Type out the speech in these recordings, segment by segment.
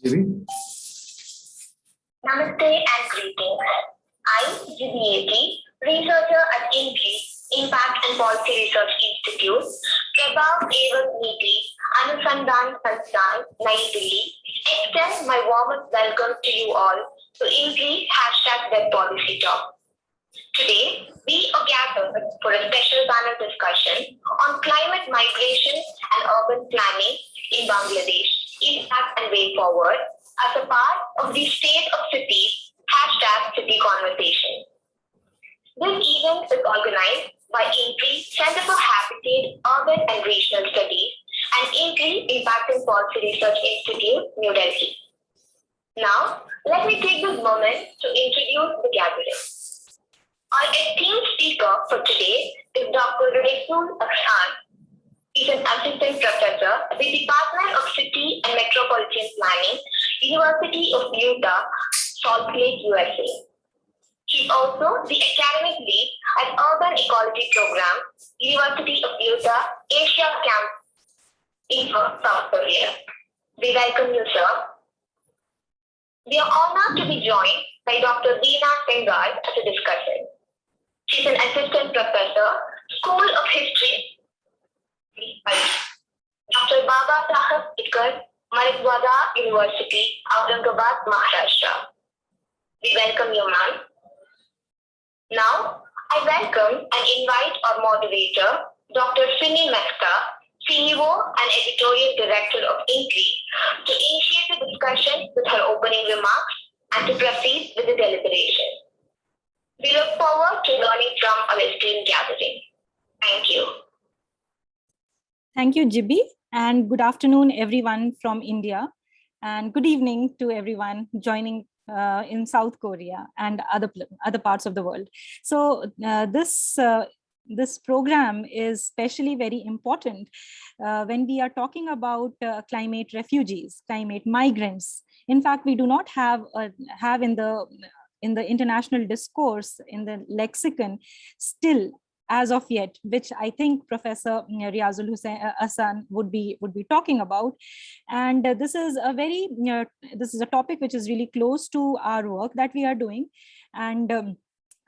Jimmy? Namaste and greetings. I'm Jimmy, researcher at IMPRI, Impact and Policy Research Institute, Prabhav Evam Niti, Anusandhan Sansthan, Nai Delhi. Extend my warmest welcome to you all to IMPRI #Web Policy Talk. Today, we are gathered for a special panel discussion on climate migration and urban planning in Bangladesh, impact and way forward, as a part of the State of Cities #City Conversation. This event is organized by IMPRI Center for Habitat, Urban and Regional Studies and IMPRI Impact and Policy Research Institute, New Delhi. Now, let me take this moment to introduce the gathering. Our esteemed speaker for today is Dr. Reazul Ahsan. He's an assistant professor at the Department of City and Metropolitan Planning, University of Utah, Salt Lake, USA. He's also the academic lead at Urban Ecology Program, University of Utah, Asia Camp in South Korea. We welcome you, sir. We are honored to be joined by Dr. Bina Sengar as a discussant. She's an assistant professor, School of History, Dr. Babasaheb, Marathwada University, Aurangabad, Maharashtra. We welcome you, ma'am. Now, I welcome and invite our moderator, Dr. Simi Mehta, CEO and Editorial Director of IMPRI, to initiate the discussion with her opening remarks and to proceed with the deliberation. We look forward to learning from our esteemed gathering. Thank you. Thank you, Jibi, and good afternoon, everyone from India, and good evening to everyone joining in South Korea and other parts of the world. So this program is especially very important when we are talking about climate refugees, climate migrants. In fact, we do not have in the international discourse, in the lexicon, still as of yet, which I think Professor Reazul Ahsan would be talking about. And this is a topic which is really close to our work that we are doing. And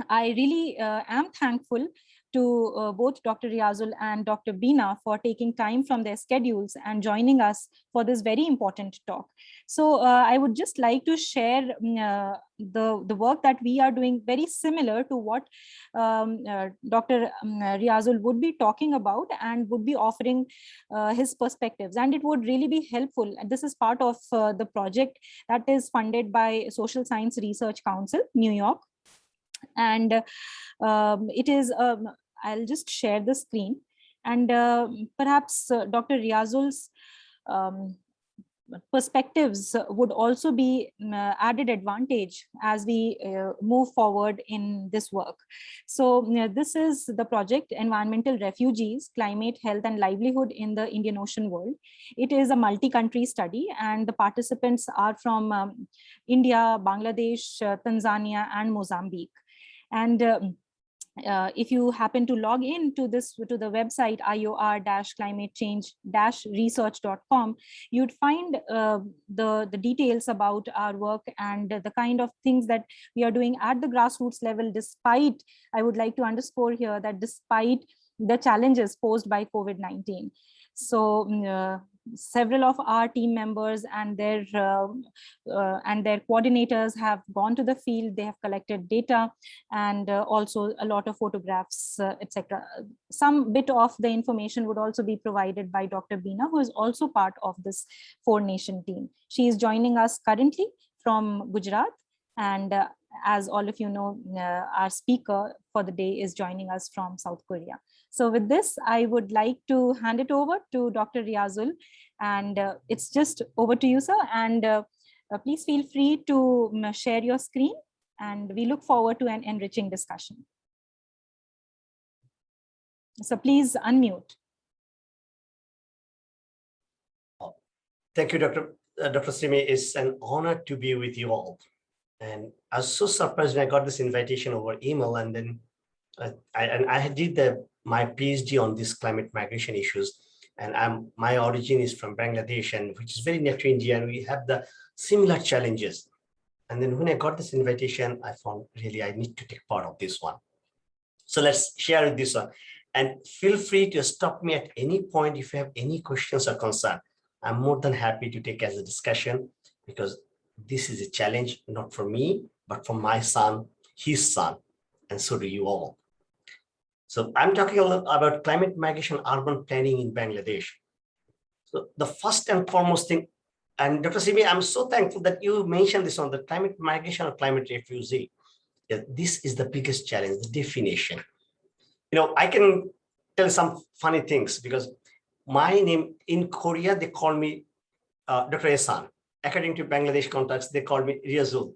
I really am thankful to both Dr. Reazul and Dr. Bina for taking time from their schedules and joining us for this very important talk. So I would just like to share the work that we are doing, very similar to what Dr. Reazul would be talking about and would be offering his perspectives. And it would really be helpful. And this is part of the project that is funded by Social Science Research Council, New York. And it is, I'll just share the screen, and perhaps Dr. Reazul's perspectives would also be added advantage as we move forward in this work. So this is the project Environmental Refugees, Climate, Health and Livelihood in the Indian Ocean World. It is a multi-country study, and the participants are from India, Bangladesh, Tanzania and Mozambique. And if you happen to log in to the website ior-climatechange-research.com, you'd find the details about our work and the kind of things that we are doing at the grassroots level, despite, I would like to underscore here that despite the challenges posed by COVID-19. So several of our team members and their coordinators have gone to the field. They have collected data and also a lot of photographs, etc. Some bit of the information would also be provided by Dr. Bina, who is also part of this 4-nation team. She is joining us currently from Gujarat, and as all of you know, our speaker for the day is joining us from South Korea. So with this, I would like to hand it over to Dr. Reazul, and it's just over to you, sir. And please feel free to share your screen, and we look forward to an enriching discussion. So please unmute. Thank you, Dr. Simi. It's an honor to be with you all. And I was so surprised when I got this invitation over email, and then I did my PhD on these climate migration issues. And my origin is from Bangladesh, and which is very near to India, and we have the similar challenges. And then when I got this invitation, I found really I need to take part of this one. So let's share this one. And feel free to stop me at any point if you have any questions or concern. I'm more than happy to take as a discussion, because this is a challenge, not for me, but for my son, his son, and so do you all. So I'm talking a little about climate migration, urban planning in Bangladesh. So the first and foremost thing, and Dr. Simi, I'm so thankful that you mentioned this on the climate migration or climate refugee. Yeah, this is the biggest challenge, the definition. I can tell some funny things, because my name in Korea, they call me Dr. Ahsan. According to Bangladesh context, they call me Reazul.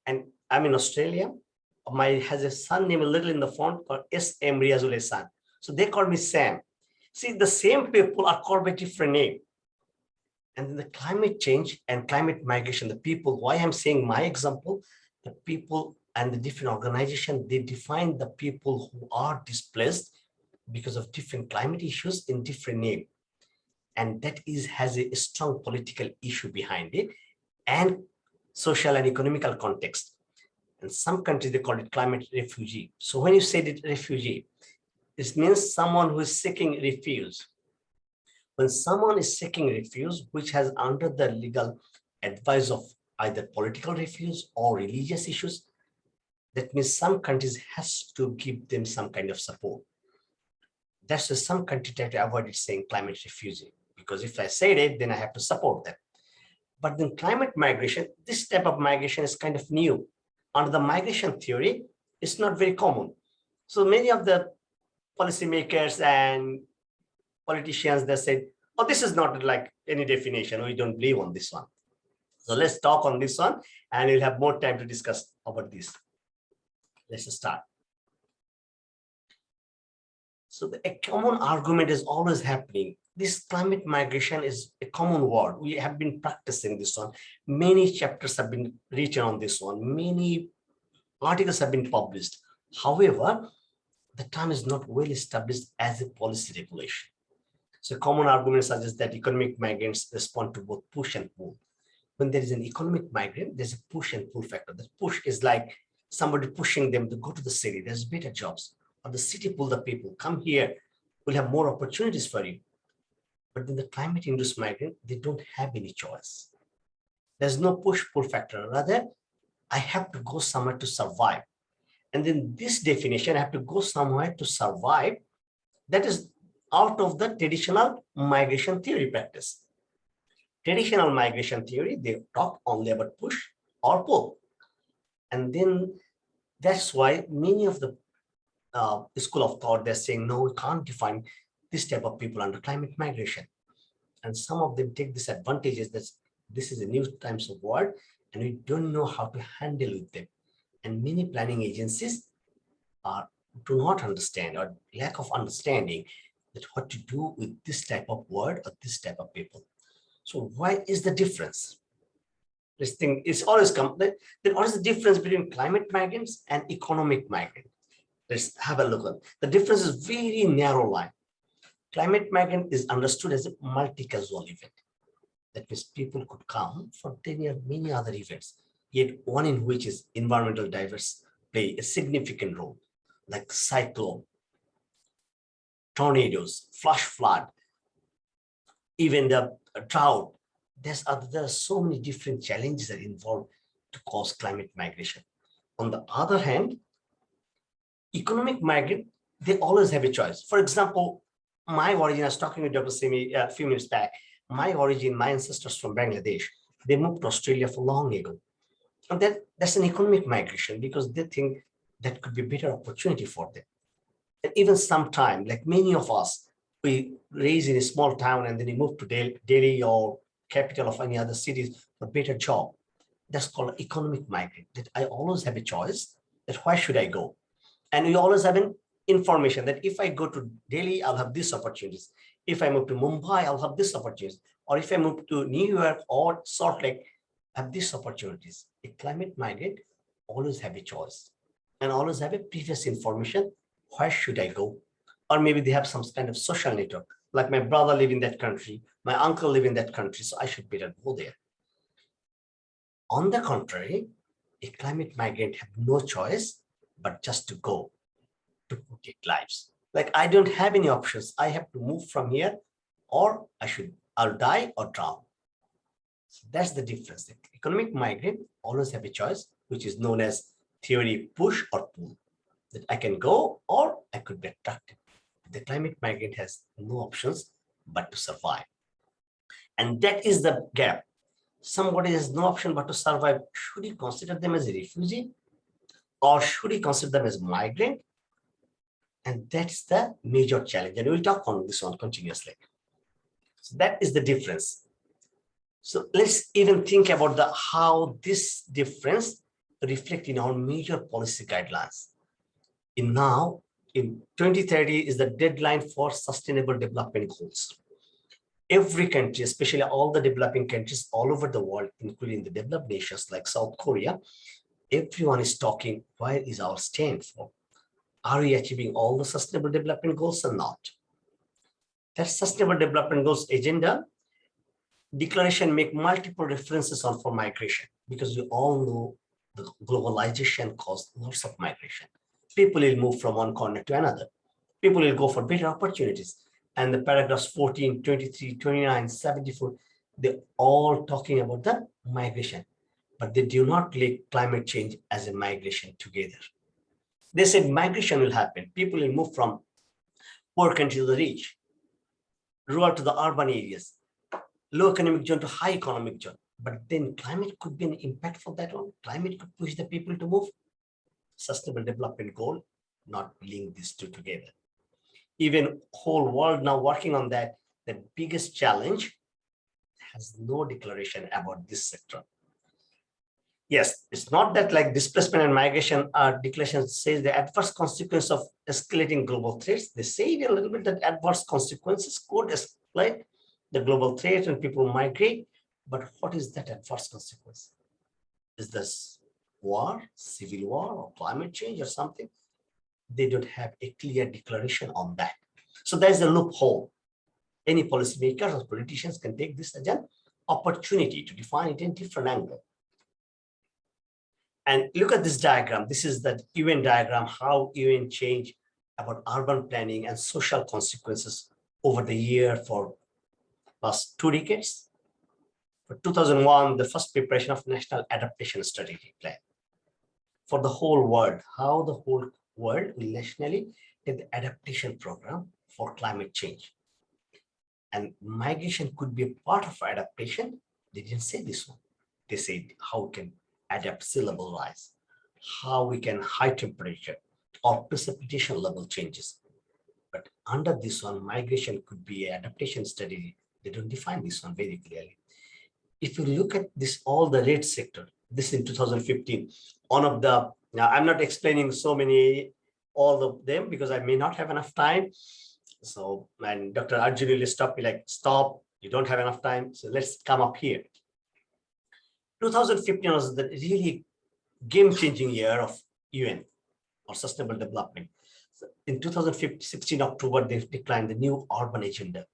And I'm in Australia. Has a son name a little in the font called SM Reazul Ahsan. So they call me Sam. See, the same people are called by different name. And then the climate change and climate migration, the people, why I'm saying my example, the people and the different organization, they define the people who are displaced because of different climate issues in different name. And that has a strong political issue behind it and social and economical context. In some countries, they call it climate refugee. So when you say it refugee, it means someone who is seeking refuge. When someone is seeking refuge, which has under the legal advice of either political refuge or religious issues, that means some countries has to give them some kind of support. That's why some countries try to avoid it saying climate refugee, because if I say it, then I have to support them. But then climate migration, this type of migration is kind of new. Under the migration theory, it's not very common. So many of the policymakers and politicians, they said, oh, this is not like any definition. We don't believe on this one. So let's talk on this one, and we'll have more time to discuss about this. Let's start. So a common argument is always happening. This climate migration is a common word. We have been practicing this one. Many chapters have been written on this one. Many articles have been published. However, the term is not well established as a policy regulation. So common argument suggests that economic migrants respond to both push and pull. When there is an economic migrant, there's a push and pull factor. The push is like somebody pushing them to go to the city. There's better jobs. Or the city pull the people, come here, we'll have more opportunities for you. But then the climate-induced migrant, they don't have any choice. There's no push-pull factor. Rather, I have to go somewhere to survive. And then this definition, I have to go somewhere to survive, that is out of the traditional migration theory practice. Traditional migration theory, they talk only about push or pull. And then that's why many of the school of thought, they're saying, no, we can't define this type of people under climate migration. And some of them take this advantage that this is a new types of word, and we don't know how to handle with them. And many planning agencies do not understand, or lack of understanding, that what to do with this type of word or this type of people. So why is the difference? This thing is always come. Then what is the difference between climate migrants and economic migrants? Let's have a look at the difference. Is very narrow line. Climate migrant is understood as a multi-causal event. That means people could come from many other events, yet one in which is environmental diverse play a significant role, like cyclone, tornadoes, flash flood, even the drought. There are so many different challenges that are involved to cause climate migration. On the other hand, economic migrant, they always have a choice. For example, my origin, I was talking with Dr. Simi a few minutes back, my origin, my ancestors from Bangladesh, they moved to Australia for long ago. And that's an economic migration, because they think that could be a better opportunity for them. And even sometime, like many of us, we raised in a small town and then we moved to Delhi or capital of any other cities for a better job. That's called economic migrant, that I always have a choice that why should I go? And we always have an information that if I go to Delhi, I'll have these opportunities. If I move to Mumbai, I'll have this opportunities. Or if I move to New York or Salt Lake, I have these opportunities. A climate migrant always have a choice and always have a previous information. Where should I go? Or maybe they have some kind of social network. Like my brother live in that country, my uncle live in that country, so I should better go there. On the contrary, a climate migrant have no choice but just to go to protect lives. Like I don't have any options. I have to move from here, or I'll die or drown. So that's the difference. The economic migrant always have a choice, which is known as theory push or pull. That I can go or I could be attracted. The climate migrant has no options but to survive. And that is the gap. Somebody has no option but to survive. Should you consider them as a refugee or should you consider them as migrant? And that's the major challenge. And we'll talk on this one continuously. So that is the difference. So let's even think about how this difference reflect in our major policy guidelines. In 2030 is the deadline for sustainable development goals. Every country, especially all the developing countries all over the world, including the developed nations like South Korea, everyone is talking, where is our stand for? Are we achieving all the sustainable development goals or not? That sustainable development goals agenda declaration make multiple references on for migration, because we all know the globalization caused lots of migration. People will move from one corner to another. People will go for better opportunities. And the paragraphs 14, 23, 29, 74, they're all talking about the migration, but they do not link climate change as a migration together. They said migration will happen. People will move from poor countries to the rich, rural to the urban areas, low economic zone to high economic zone. But then climate could be an impact for that one. Climate could push the people to move. Sustainable development goal, not link these two together. Even whole world now working on that. The biggest challenge has no declaration about this sector. Yes, it's not that like displacement and migration declaration says the adverse consequence of escalating global threats. They say a little bit that adverse consequences could escalate the global threat and people migrate. But what is that adverse consequence? Is this war, civil war, or climate change or something? They don't have a clear declaration on that. So there's a loophole. Any policymakers or politicians can take this as an opportunity to define it in a different angle. And look at this diagram. This is the UN diagram, how UN changed about urban planning and social consequences over the year for last 2 decades. For 2001, the first preparation of National Adaptation Strategy Plan. For the whole world, how the whole world will nationally take the adaptation program for climate change. And migration could be a part of adaptation. They didn't say this one. They said how we can adapt sea level rise, how we can high temperature or precipitation level changes. But under this one, migration could be an adaptation strategy. They don't define this one very clearly. If you look at this, all the red sector, this in 2015, one of the, now I'm not explaining so many, all of them, because I may not have enough time. So, and Dr. Arjun will stop me like, stop, you don't have enough time. So let's come up here. 2015 was the really game-changing year of UN or sustainable development. So in 2016 October, they've declined the new urban agenda,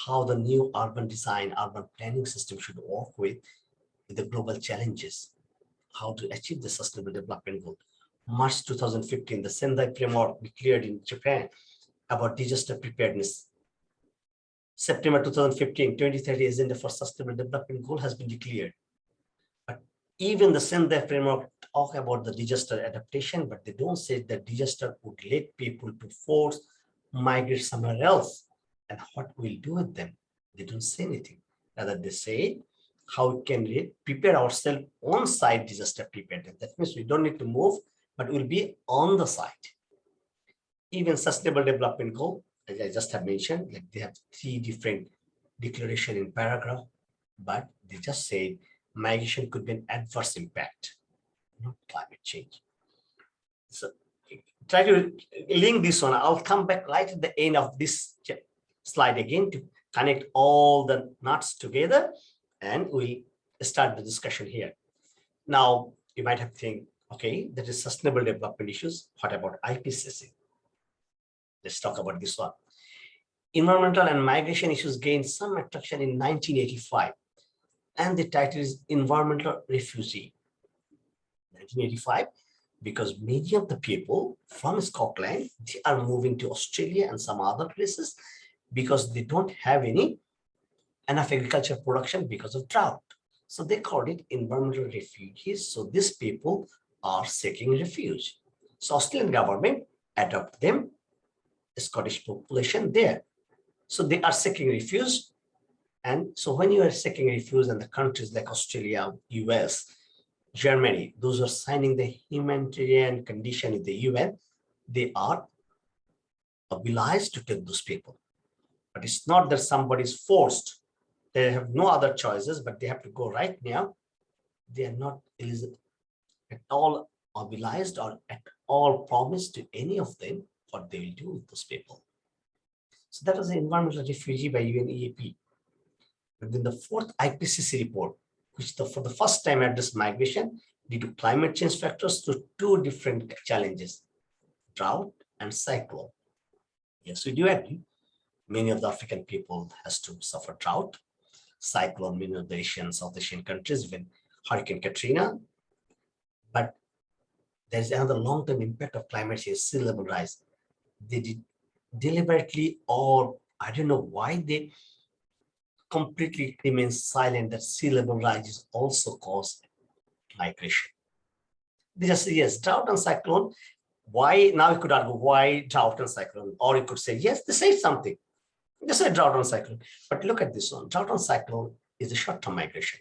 how the new urban design, urban planning system should work with the global challenges, how to achieve the sustainable development goal. March 2015, the Sendai framework declared in Japan about disaster preparedness. September 2015, 2030 agenda for sustainable development goal has been declared. But even the Sendai framework talk about the disaster adaptation, but they don't say that disaster would lead people to force migrate somewhere else. And what we'll do with them? They don't say anything. Rather, they say how can we prepare ourselves on site disaster preparedness. That means we don't need to move, but we'll be on the site. Even sustainable development goal, as I just have mentioned, like they have 3 different declaration in paragraph, but they just say migration could be an adverse impact, not climate change. So try to link this one. I'll come back right at the end of this slide again to connect all the knots together, and we'll start the discussion here. Now, you might have to think, okay, that is sustainable development issues. What about IPCC? Let's talk about this one. environmental and migration issues gained some attraction in 1985, and the title is Environmental Refugee. 1985, because many of the people from Scotland, they are moving to Australia and some other places because they don't have enough agriculture production because of drought. So they called it environmental refugees. So these people are seeking refuge. So Australian government adopt them, the Scottish population there. So they are seeking refuge. And so when you are seeking refuge in the countries like Australia, US, Germany, those are signing the humanitarian condition in the UN, they are obliged to take those people. But it's not that somebody is forced. They have no other choices, but they have to go right now. They are not at all obliged or at all promised to any of them what they will do with those people. So that was the environmental refugee by UNEP. And then the fourth IPCC report, which for the first time addressed migration due to climate change factors to two different challenges, drought and cyclone. Yes, we do agree. Many of the African people has to suffer drought, cyclone, many of the Asian, South Asian countries, when Hurricane Katrina. But there's another long-term impact of climate change, sea level rise. They did deliberately, or I don't know why they completely remain silent that sea level rise is also caused migration. They just say, yes, drought and cyclone. Why? Now you could argue why drought and cyclone, or you could say, yes, they say something. They say drought and cyclone. But look at this one. Drought and cyclone is a short-term migration.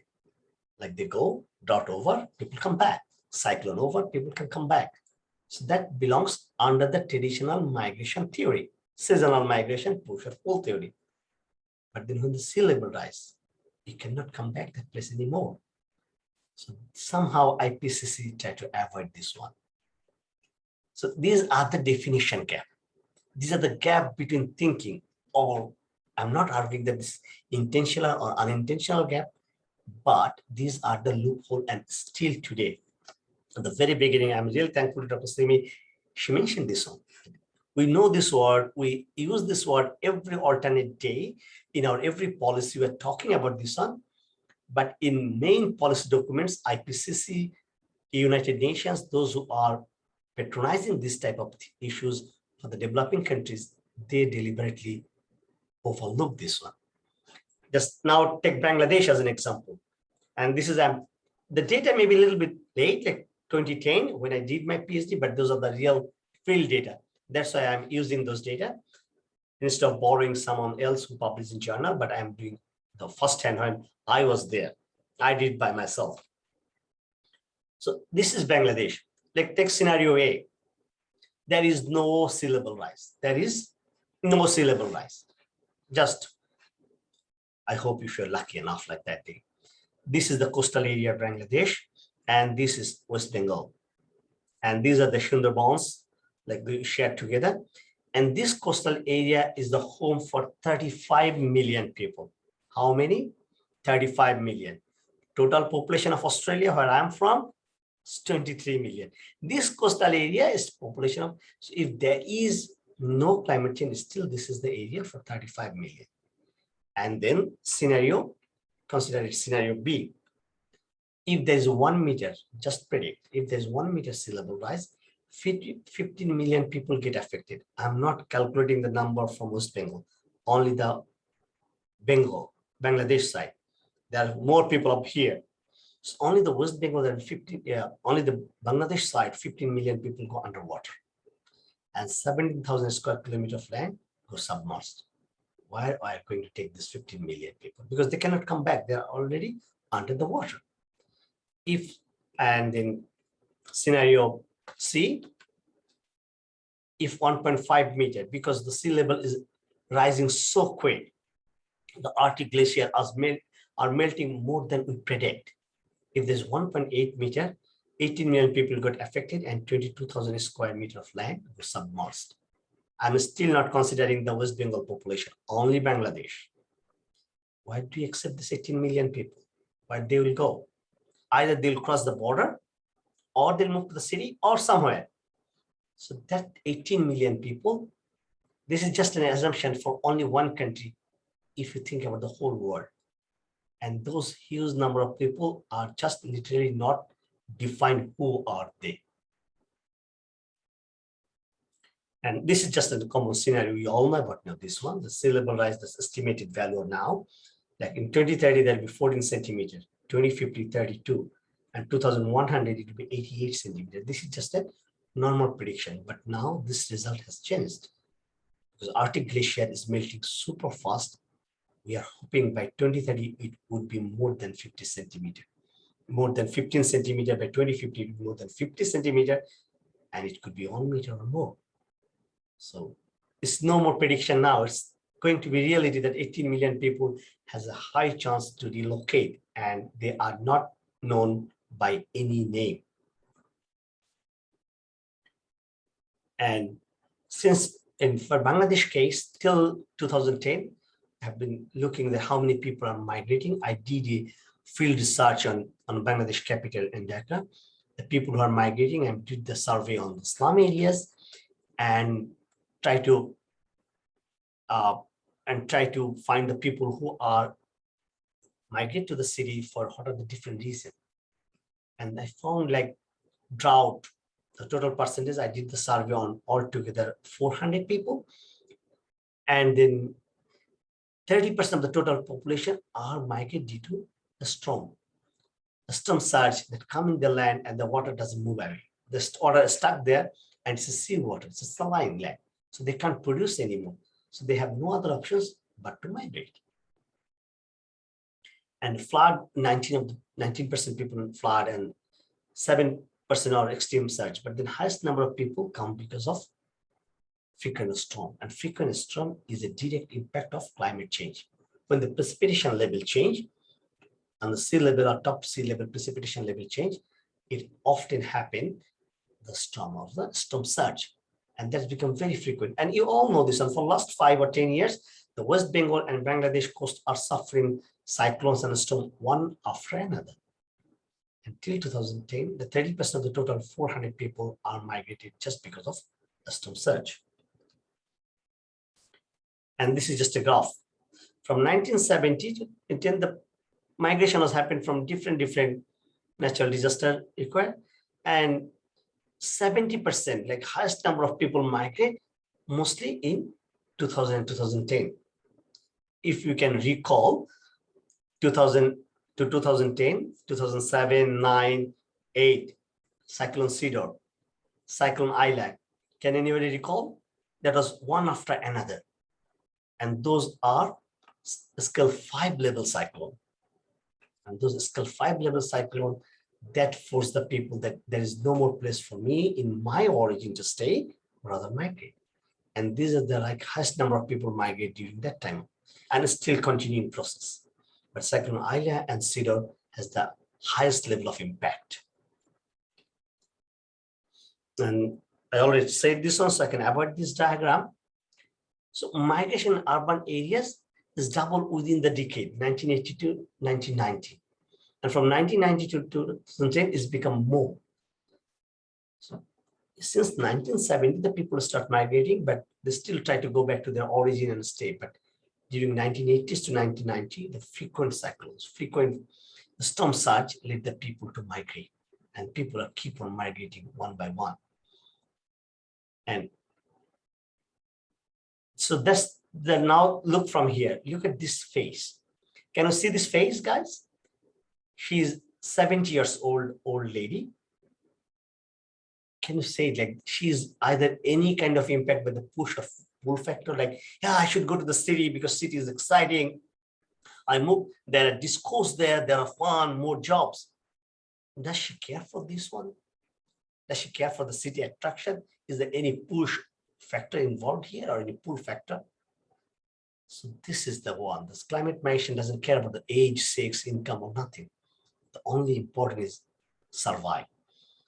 Like they go, drought over, people come back. Cyclone over, people can come back. So that belongs under the traditional migration theory, seasonal migration, push or pull theory. But then when the sea level rise, you cannot come back to that place anymore. So somehow IPCC try to avoid this one. So these are the definition gap. These are the gap between thinking, or I'm not arguing that this intentional or unintentional gap, but these are the loophole. And still today, at the very beginning, I'm really thankful to Dr. Simi. She mentioned this one. We know this word, we use this word every alternate day in our every policy. We're talking about this one, but in main policy documents, IPCC, United Nations, those who are patronizing this type of issues for the developing countries, they deliberately overlook this one. Just now take Bangladesh as an example. And this is, the data may be a little bit late, like 2010 when I did my PhD, but those are the real field data. That's why I'm using those data instead of borrowing someone else who published in journal, but I'm doing the first hand when I was there. I did by myself. So this is Bangladesh. Like take scenario A. There is no sea level rise. There is no sea level rise. Just, I hope if you're lucky enough like that day. This is the coastal area of Bangladesh, and this is West Bengal. And these are the Sundarbans, like we shared together. And this coastal area is the home for 35 million people. How many? 35 million. Total population of Australia, where I'm from, is 23 million. This coastal area is population of, so if there is no climate change, still this is the area for 35 million. And then scenario, consider it scenario B. If there's 1 meter, just predict, if there's 1 meter sea level rise, 15 million people get affected. I'm not calculating the number from West Bengal, only the Bangladesh side. There are more people up here. So only the West Bengal and only the Bangladesh side, 15 million people go underwater. And 17,000 square kilometers of land go submerged. Why are you going to take this 15 million people? Because they cannot come back. They're already under the water. And in scenario C, if 1.5 meter, because the sea level is rising so quick, the Arctic glacier are melting more than we predict. If there's 1.8 meter, 18 million people got affected and 22,000 square meters of land were submerged. I'm still not considering the West Bengal population, only Bangladesh. Why do you accept this 18 million people? Where they will go? Either they'll cross the border, or they'll move to the city, or somewhere. So that 18 million people, This is just an assumption for only one country if you think about the whole world. And those huge number of people are just literally not defined who are they. And this is just a common scenario. We all know about now this one, the sea level rise, this estimated value now. Like in 2030, there'll be 14 centimeters, 2050, 32, and 2100, it will be 88 centimeters. This is just a normal prediction, but now this result has changed because Arctic glacier is melting super fast. We are hoping by 2030, it would be more than 50 centimeters, more than 15 centimeters by 2050, it would be more than 50 centimeters, and it could be 1 meter or more. So it's no more prediction now. It's going to be reality that 18 million people has a high chance to relocate, and they are not known by any name. And since for Bangladesh case, till 2010, I've been looking at how many people are migrating. I did a field research on Bangladesh capital in Dhaka, the people who are migrating, and did the survey on the slum areas and try to find the people who are migrate to the city for what are the different reasons. And I found like drought, the total percentage, I did the survey on altogether 400 people. And then 30% of the total population are migrated due to the storm surge that come in the land and the water doesn't move away. The water is stuck there and it's a seawater, it's a saline land. So they can't produce anymore. So they have no other options but to migrate. And flood, 19% people in flood and 7% are extreme surge. But the highest number of people come because of frequent storm. And frequent storm is a direct impact of climate change. When the precipitation level change, and the sea level or top sea level precipitation level change, it often happens the storm surge. And that's become very frequent. And you all know this, and for last 5 or 10 years, the West Bengal and Bangladesh coast are suffering cyclones and storms one after another. Until 2010, the 30% of the total 400 people are migrated just because of the storm surge. And this is just a graph. From 1970 to 2010, the migration has happened from different natural disaster required, and 70%, like highest number of people migrate mostly in 2000 and 2010. If you can recall 2000 to 2010, 2007, 9, 8, Cyclone Cedar, Cyclone Isla. Can anybody recall? That was one after another. And those are scale 5 level cyclone. And those scale 5 level cyclone that force the people that there is no more place for me in my origin to stay, rather migrate. And these are the like highest number of people migrate during that time, and it's still continuing process. But Cyclone Isla and Cedar has the highest level of impact. And I already said this one, so I can avoid this diagram. So migration in urban areas is double within the decade, 1980 to 1990. And from 1990 to 2010, it's become more. So since 1970, the people start migrating, but they still try to go back to their origin and stay. But during 1980s to 1990, the frequent cyclones, frequent storm surge led the people to migrate, and people are keep on migrating one by one. And so that's the now look from here. Look at this face. Can you see this face, guys? She's 70 years old lady. Can you say like she's either any kind of impact by the push of pull factor, like, yeah, I should go to the city because city is exciting. I move, there are discourse there are fun, more jobs. Does she care for this one? Does she care for the city attraction? Is there any push factor involved here or any pull factor? So this is the one. This climate migration doesn't care about the age, sex, income, or nothing. The only important is survive.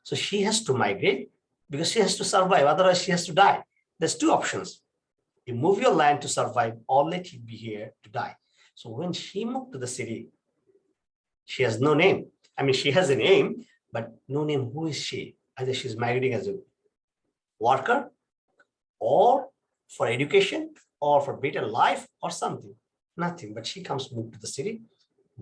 So she has to migrate because she has to survive. Otherwise, she has to die. There's two options. You move your land to survive, or let it be here to die. So when she moved to the city, she has no name. I mean, she has a name, but no name. Who is she? Either she's migrating as a worker, or for education or for better life or something. Nothing, but she comes moved to the city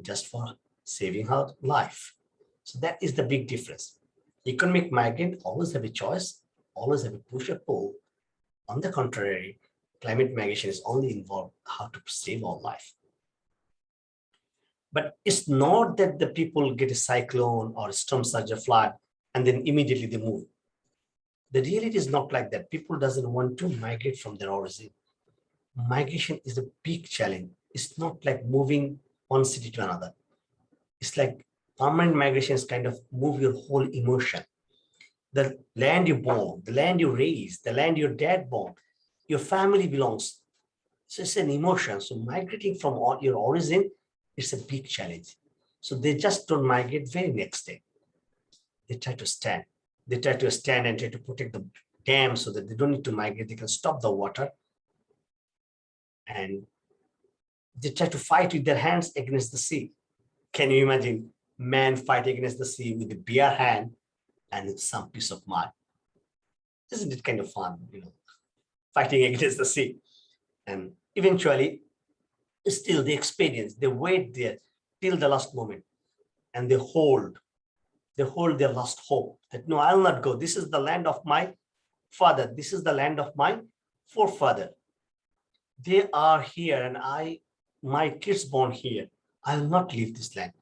just for saving her life. So that is the big difference. Economic migrant always have a choice, always have a push or pull. On the contrary, climate migration is only involved how to save our life. But it's not that the people get a cyclone or a storm surge or flood and then immediately they move. The reality is not like that. People doesn't want to migrate from their origin. Migration is a big challenge. It's not like moving one city to another. It's like permanent migration is kind of move your whole emotion. The land you born, the land you raised, the land your dad born, your family belongs. So it's an emotion. So migrating from your origin, it's a big challenge. So they just don't migrate very next day. They try to stand. They try to stand and try to protect the dam so that they don't need to migrate. They can stop the water. And they try to fight with their hands against the sea. Can you imagine man fighting against the sea with a bare hand and with some piece of mud? Isn't it kind of fun, fighting against the sea? And eventually, still they experience, they wait there till the last moment, and they hold their last hope that, no, I'll not go. This is the land of my father. This is the land of my forefather. They are here and my kids born here. I will not leave this land.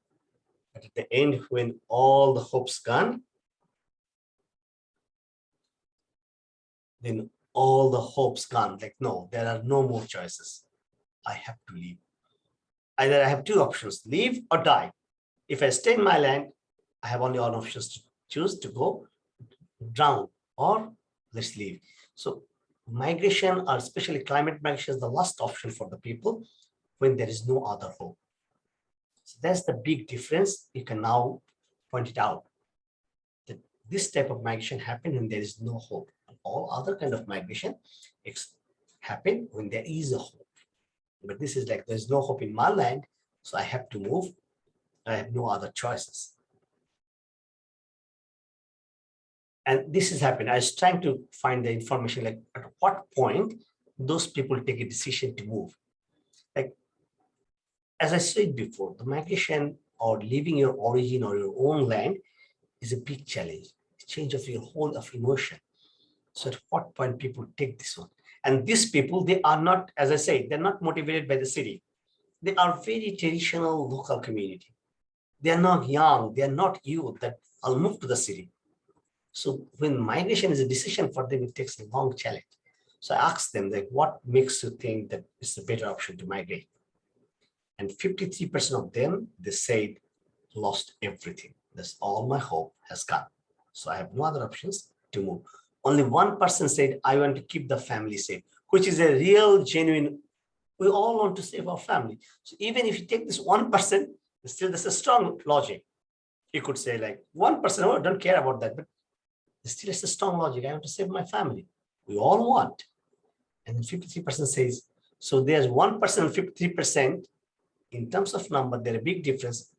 But at the end, when all the hope's gone, then all the hope's gone. Like, no, there are no more choices. I have to leave. Either I have two options, leave or die. If I stay in my land, I have only one option to choose, to go drown or let's leave. So migration, or especially climate migration, is the last option for the people when there is no other hope. So that's the big difference. You can now point it out that this type of migration happen when there is no hope. All other kind of migration happen when there is a hope. But this is like, there's no hope in my land, so I have to move. I have no other choices. And this is happening. I was trying to find the information, like at what point those people take a decision to move. Like, as I said before, the migration or leaving your origin or your own land is a big challenge, change of your whole of emotion. So at what point people take this one? And these people, they are not, as I say, they're not motivated by the city. They are very traditional local community. They are not young, they are not youth that I'll move to the city. So when migration is a decision for them, it takes a long challenge. So I asked them, like, what makes you think that it's a better option to migrate? And 53% of them, they said, lost everything. That's all my hope has gone. So I have no other options to move. Only 1% said, I want to keep the family safe, which is a real, genuine, we all want to save our family. So even if you take this 1%, still there's a strong logic. You could say like 1%, oh, I don't care about that, but still it's a strong logic. I want to save my family. We all want. And then 53% says, so there's 1% and 53%. In terms of number, they're a big difference.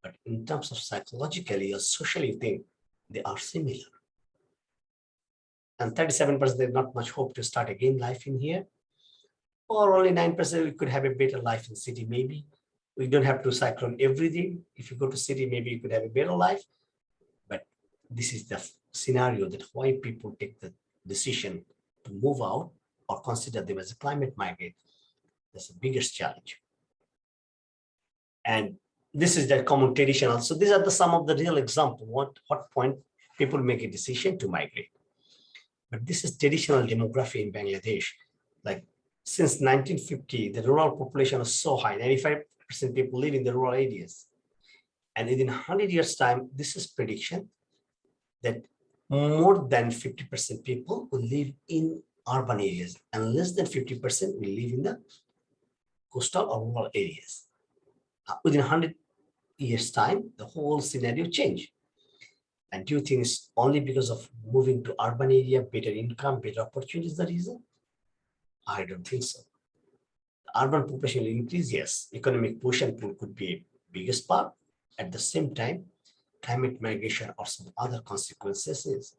But in terms of psychologically or socially thing, they are similar. And 37%, there's not much hope to start again life in here. Or only 9%, we could have a better life in city, maybe. We don't have to cyclone everything. If you go to city, maybe you could have a better life. But this is the scenario that why people take the decision to move out or consider them as a climate migrant. That's the biggest challenge. And this is the common traditional. So these are some of the real examples. What point people make a decision to migrate. But this is traditional demography in Bangladesh. Like since 1950, the rural population was so high, 95% people live in the rural areas. And within 100 years time, this is prediction that more than 50% people will live in urban areas and less than 50% will live in the coastal or rural areas. Within 100 years time, the whole scenario changed. And do you think it's only because of moving to urban area, better income, better opportunities the reason? I don't think so. The urban population will increase, yes. Economic push and pull could be a biggest part. At the same time, climate migration or some other consequences is.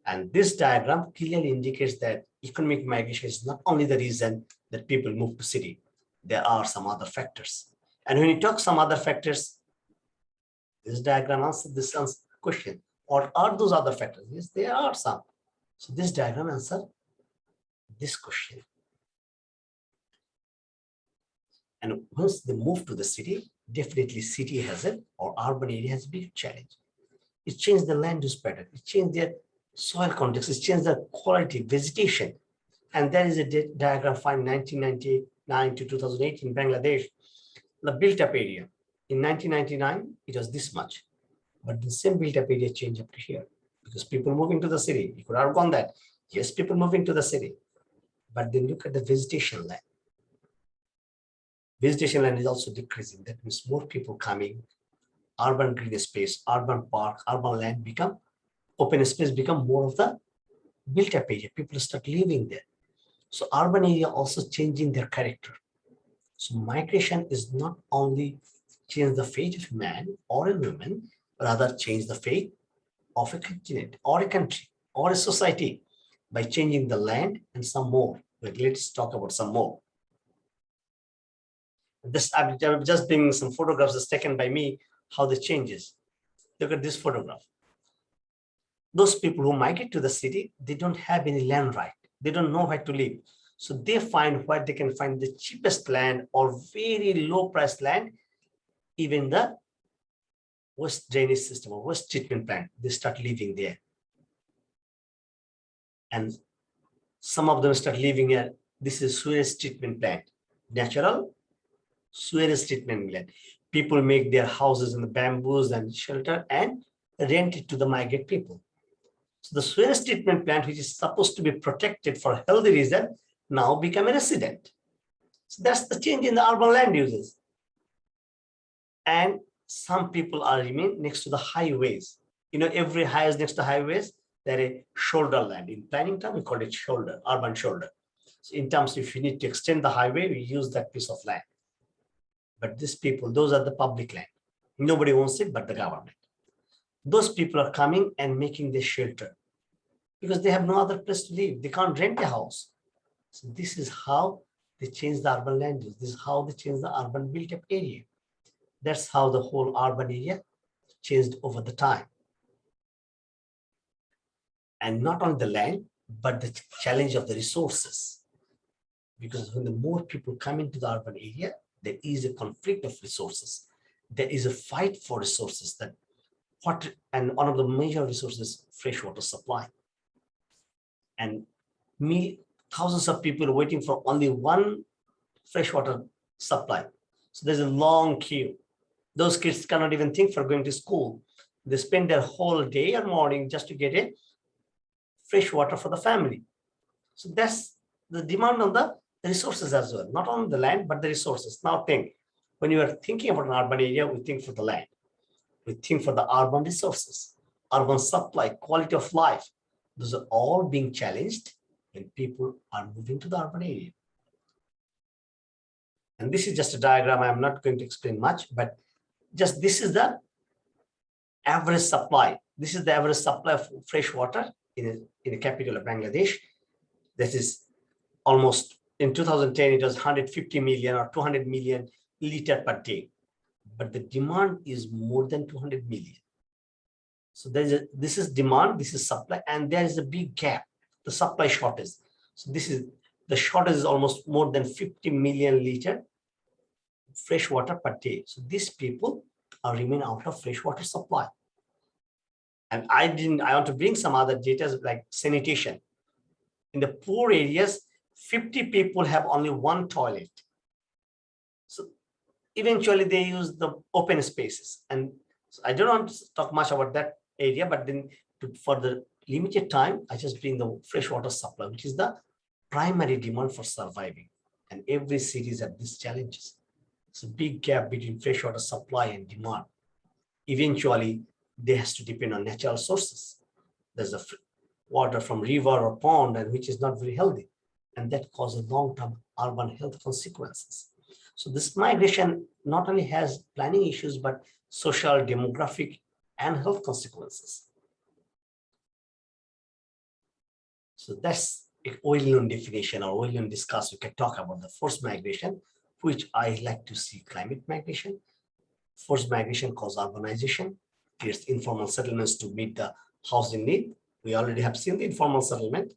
And this diagram clearly indicates that economic migration is not only the reason that people move to city. There are some other factors. And when you talk some other factors, this diagram answers this question. What are those other factors? Yes, there are some. So this diagram answers this question. And once they move to the city, definitely city has it, or urban area has a big challenge. It changed the land use pattern. It changed their soil context. It changed the quality, vegetation. And there is a diagram from 1999 to 2008 in Bangladesh. The built-up area. In 1999, it was this much. But the same built-up area changed up to here because people moving to the city. You could argue on that. Yes, people moving to the city. But then look at the vegetation land. Vegetation land is also decreasing. That means more people coming, urban green space, urban park, urban land become, open space become more of the built-up area. People start living there. So urban area also changing their character. So migration is not only change the fate of man or a woman, rather change the fate of a continent or a country or a society by changing the land and some more. Let's talk about some more. This I'm just bringing some photographs that's taken by me, how the changes. Look at this photograph. Those people who migrate to the city, they don't have any land right. They don't know where to live. So they find where they can find the cheapest land or very low price land, even the waste drainage system or waste treatment plant. They start living there. And some of them start living here. This is sewage treatment plant, natural sewage treatment plant. People make their houses in the bamboos and shelter and rent it to the migrant people. So the sewage treatment plant, which is supposed to be protected for a healthy reason, now become a resident. So that's the change in the urban land uses. And some people are remain next to the highways. You know, every highway next to highways, there is shoulder land. In planning term, we call it shoulder, urban shoulder. So in terms, if you need to extend the highway, we use that piece of land. But these people, those are the public land. Nobody owns it but the government. Those people are coming and making this shelter because they have no other place to live. They can't rent a house. So this is how they change the urban land use. This is how they change the urban built-up area. That's how the whole urban area changed over the time. And not only the land, but the challenge of the resources. Because when the more people come into the urban area, there is a conflict of resources. There is a fight for resources that and one of the major resources, freshwater supply. And thousands of people waiting for only one freshwater supply. So there's a long queue. Those kids cannot even think for going to school. They spend their whole day or morning just to get a fresh water for the family. So that's the demand on the resources as well, not only the land, but the resources. Now think, when you are thinking about an urban area, we think for the land. We think for the urban resources, urban supply, quality of life. Those are all being challenged when people are moving to the urban area. And this is just a diagram. I'm not going to explain much, but just this is the average supply. This is the average supply of fresh water in the capital of Bangladesh. This is almost, in 2010, it was 150 million or 200 million liter per day. But the demand is more than 200 million. So this is demand, this is supply, and there is a big gap, the supply shortage. So the shortage is almost more than 50 million liter fresh water per day. So these people are remain out of fresh water supply. And I want to bring some other data like sanitation. In the poor areas, 50 people have only one toilet. So eventually they use the open spaces. And so I don't want to talk much about that area, but then for the limited time, I just bring the freshwater supply, which is the primary demand for surviving. And every city has these challenges. It's a big gap between freshwater supply and demand. Eventually, they has to depend on natural sources. There's a water from river or pond, and which is not very healthy. And that causes long-term urban health consequences. So this migration not only has planning issues, but social, demographic, and health consequences. So that's a well-known definition or well-known discuss, we can talk about the forced migration, which I like to see climate migration. Forced migration causes urbanization, creates informal settlements to meet the housing need. We already have seen the informal settlement.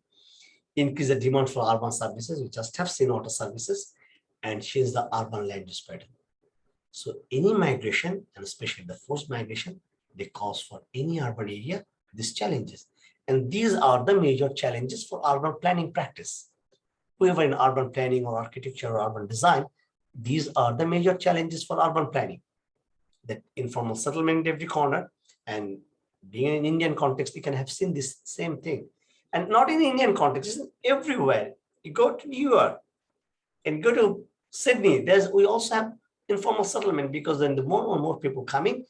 Increase the demand for urban services. We just have seen auto services, and change the urban land use pattern. So any migration, and especially the forced migration, they cause for any urban area these challenges. And these are the major challenges for urban planning practice. Whoever in urban planning or architecture or urban design, these are the major challenges for urban planning. That informal settlement in every corner, and being in an Indian context, you can have seen this same thing. And not in Indian context, it's everywhere. You go to New York and go to Sydney, we also have informal settlement, because then the more and more people coming,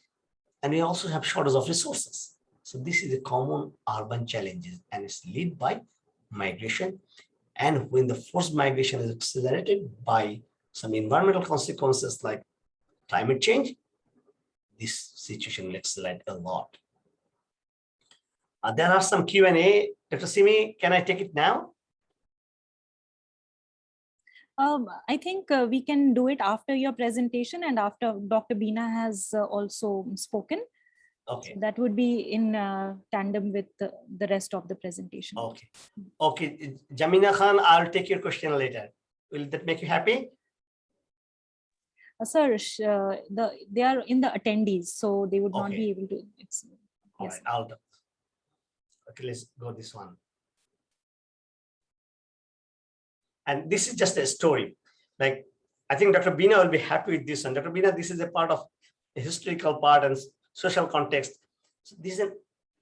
and we also have shortage of resources. So this is a common urban challenges, and it's led by migration. And when the forced migration is accelerated by some environmental consequences like climate change, this situation will accelerate a lot. There are some Q&A. Dr. Simi, can I take it now? I think we can do it after your presentation and after Dr. Bina has also spoken. Okay. So that would be in tandem with the rest of the presentation. Okay. Okay, Jamina Khan, I'll take your question later. Will that make you happy? Sir, they are in the attendees, so they would not be able to. All yes. right, okay, let's go this one. And this is just a story. Like, I think Dr. Bina will be happy with this one. Dr. Bina, this is a part of the historical part and social context. So this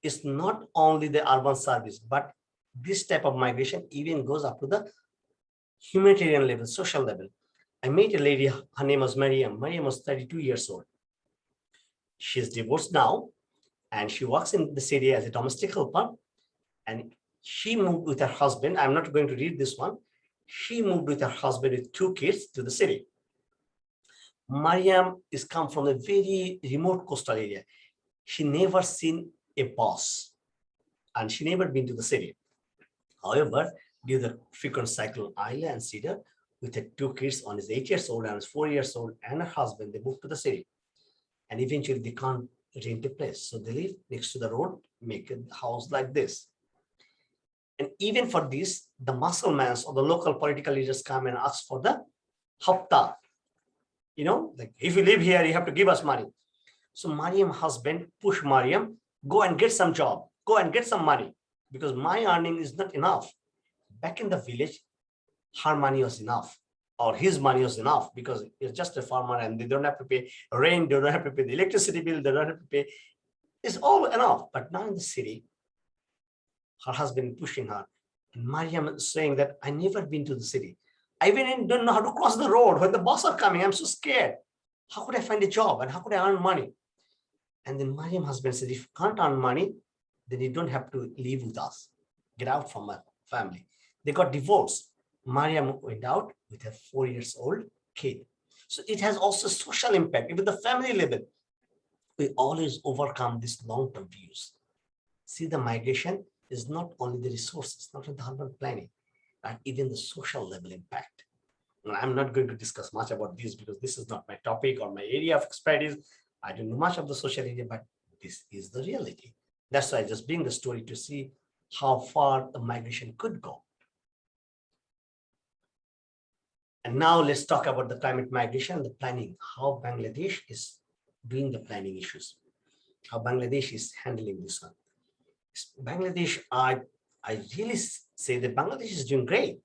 is not only the urban service, but this type of migration even goes up to the humanitarian level, social level. I met a lady, her name was Mariam. Mariam was 32 years old. She's divorced now, and she works in the city as a domestic helper. And she moved with her husband. I'm not going to read this one. She moved with her husband with 2 kids to the city. Mariam is come from a very remote coastal area. She never seen a bus, and she never been to the city. However, due to the frequent cyclone Ayla and Cedar, with her 2 kids, one is 8 years old and is 4 years old, and her husband, they moved to the city. And eventually they can't rent a place. So they live next to the road, make a house like this. And even for this, the Mussulmans or the local political leaders come and ask for the hafta. You know, like, if you live here, you have to give us money. So Mariam's husband pushed Mariam, go and get some job, go and get some money, because my earning is not enough. Back in the village, her money was enough, or his money was enough, because it's just a farmer and they don't have to pay rent, they don't have to pay the electricity bill, they don't have to pay. It's all enough. But now in the city, her husband pushing her, and Mariam is saying that I never been to the city. I even don't know how to cross the road when the bus are coming. I'm so scared. How could I find a job and how could I earn money? And then Mariam's husband said, if you can't earn money, then you don't have to live with us. Get out from my family. They got divorced. Mariam went out with a 4 years old kid. So it has also social impact. Even the family level, we always overcome these long-term views. See, the migration is not only the resources, not in the urban planning, but even the social level impact. And I'm not going to discuss much about this because this is not my topic or my area of expertise. I don't know much of the social area, but this is the reality. That's why I just bring the story to see how far the migration could go. And now let's talk about the climate migration and the planning, how Bangladesh is doing the planning issues, how Bangladesh is handling this one. Bangladesh, I really say that Bangladesh is doing great.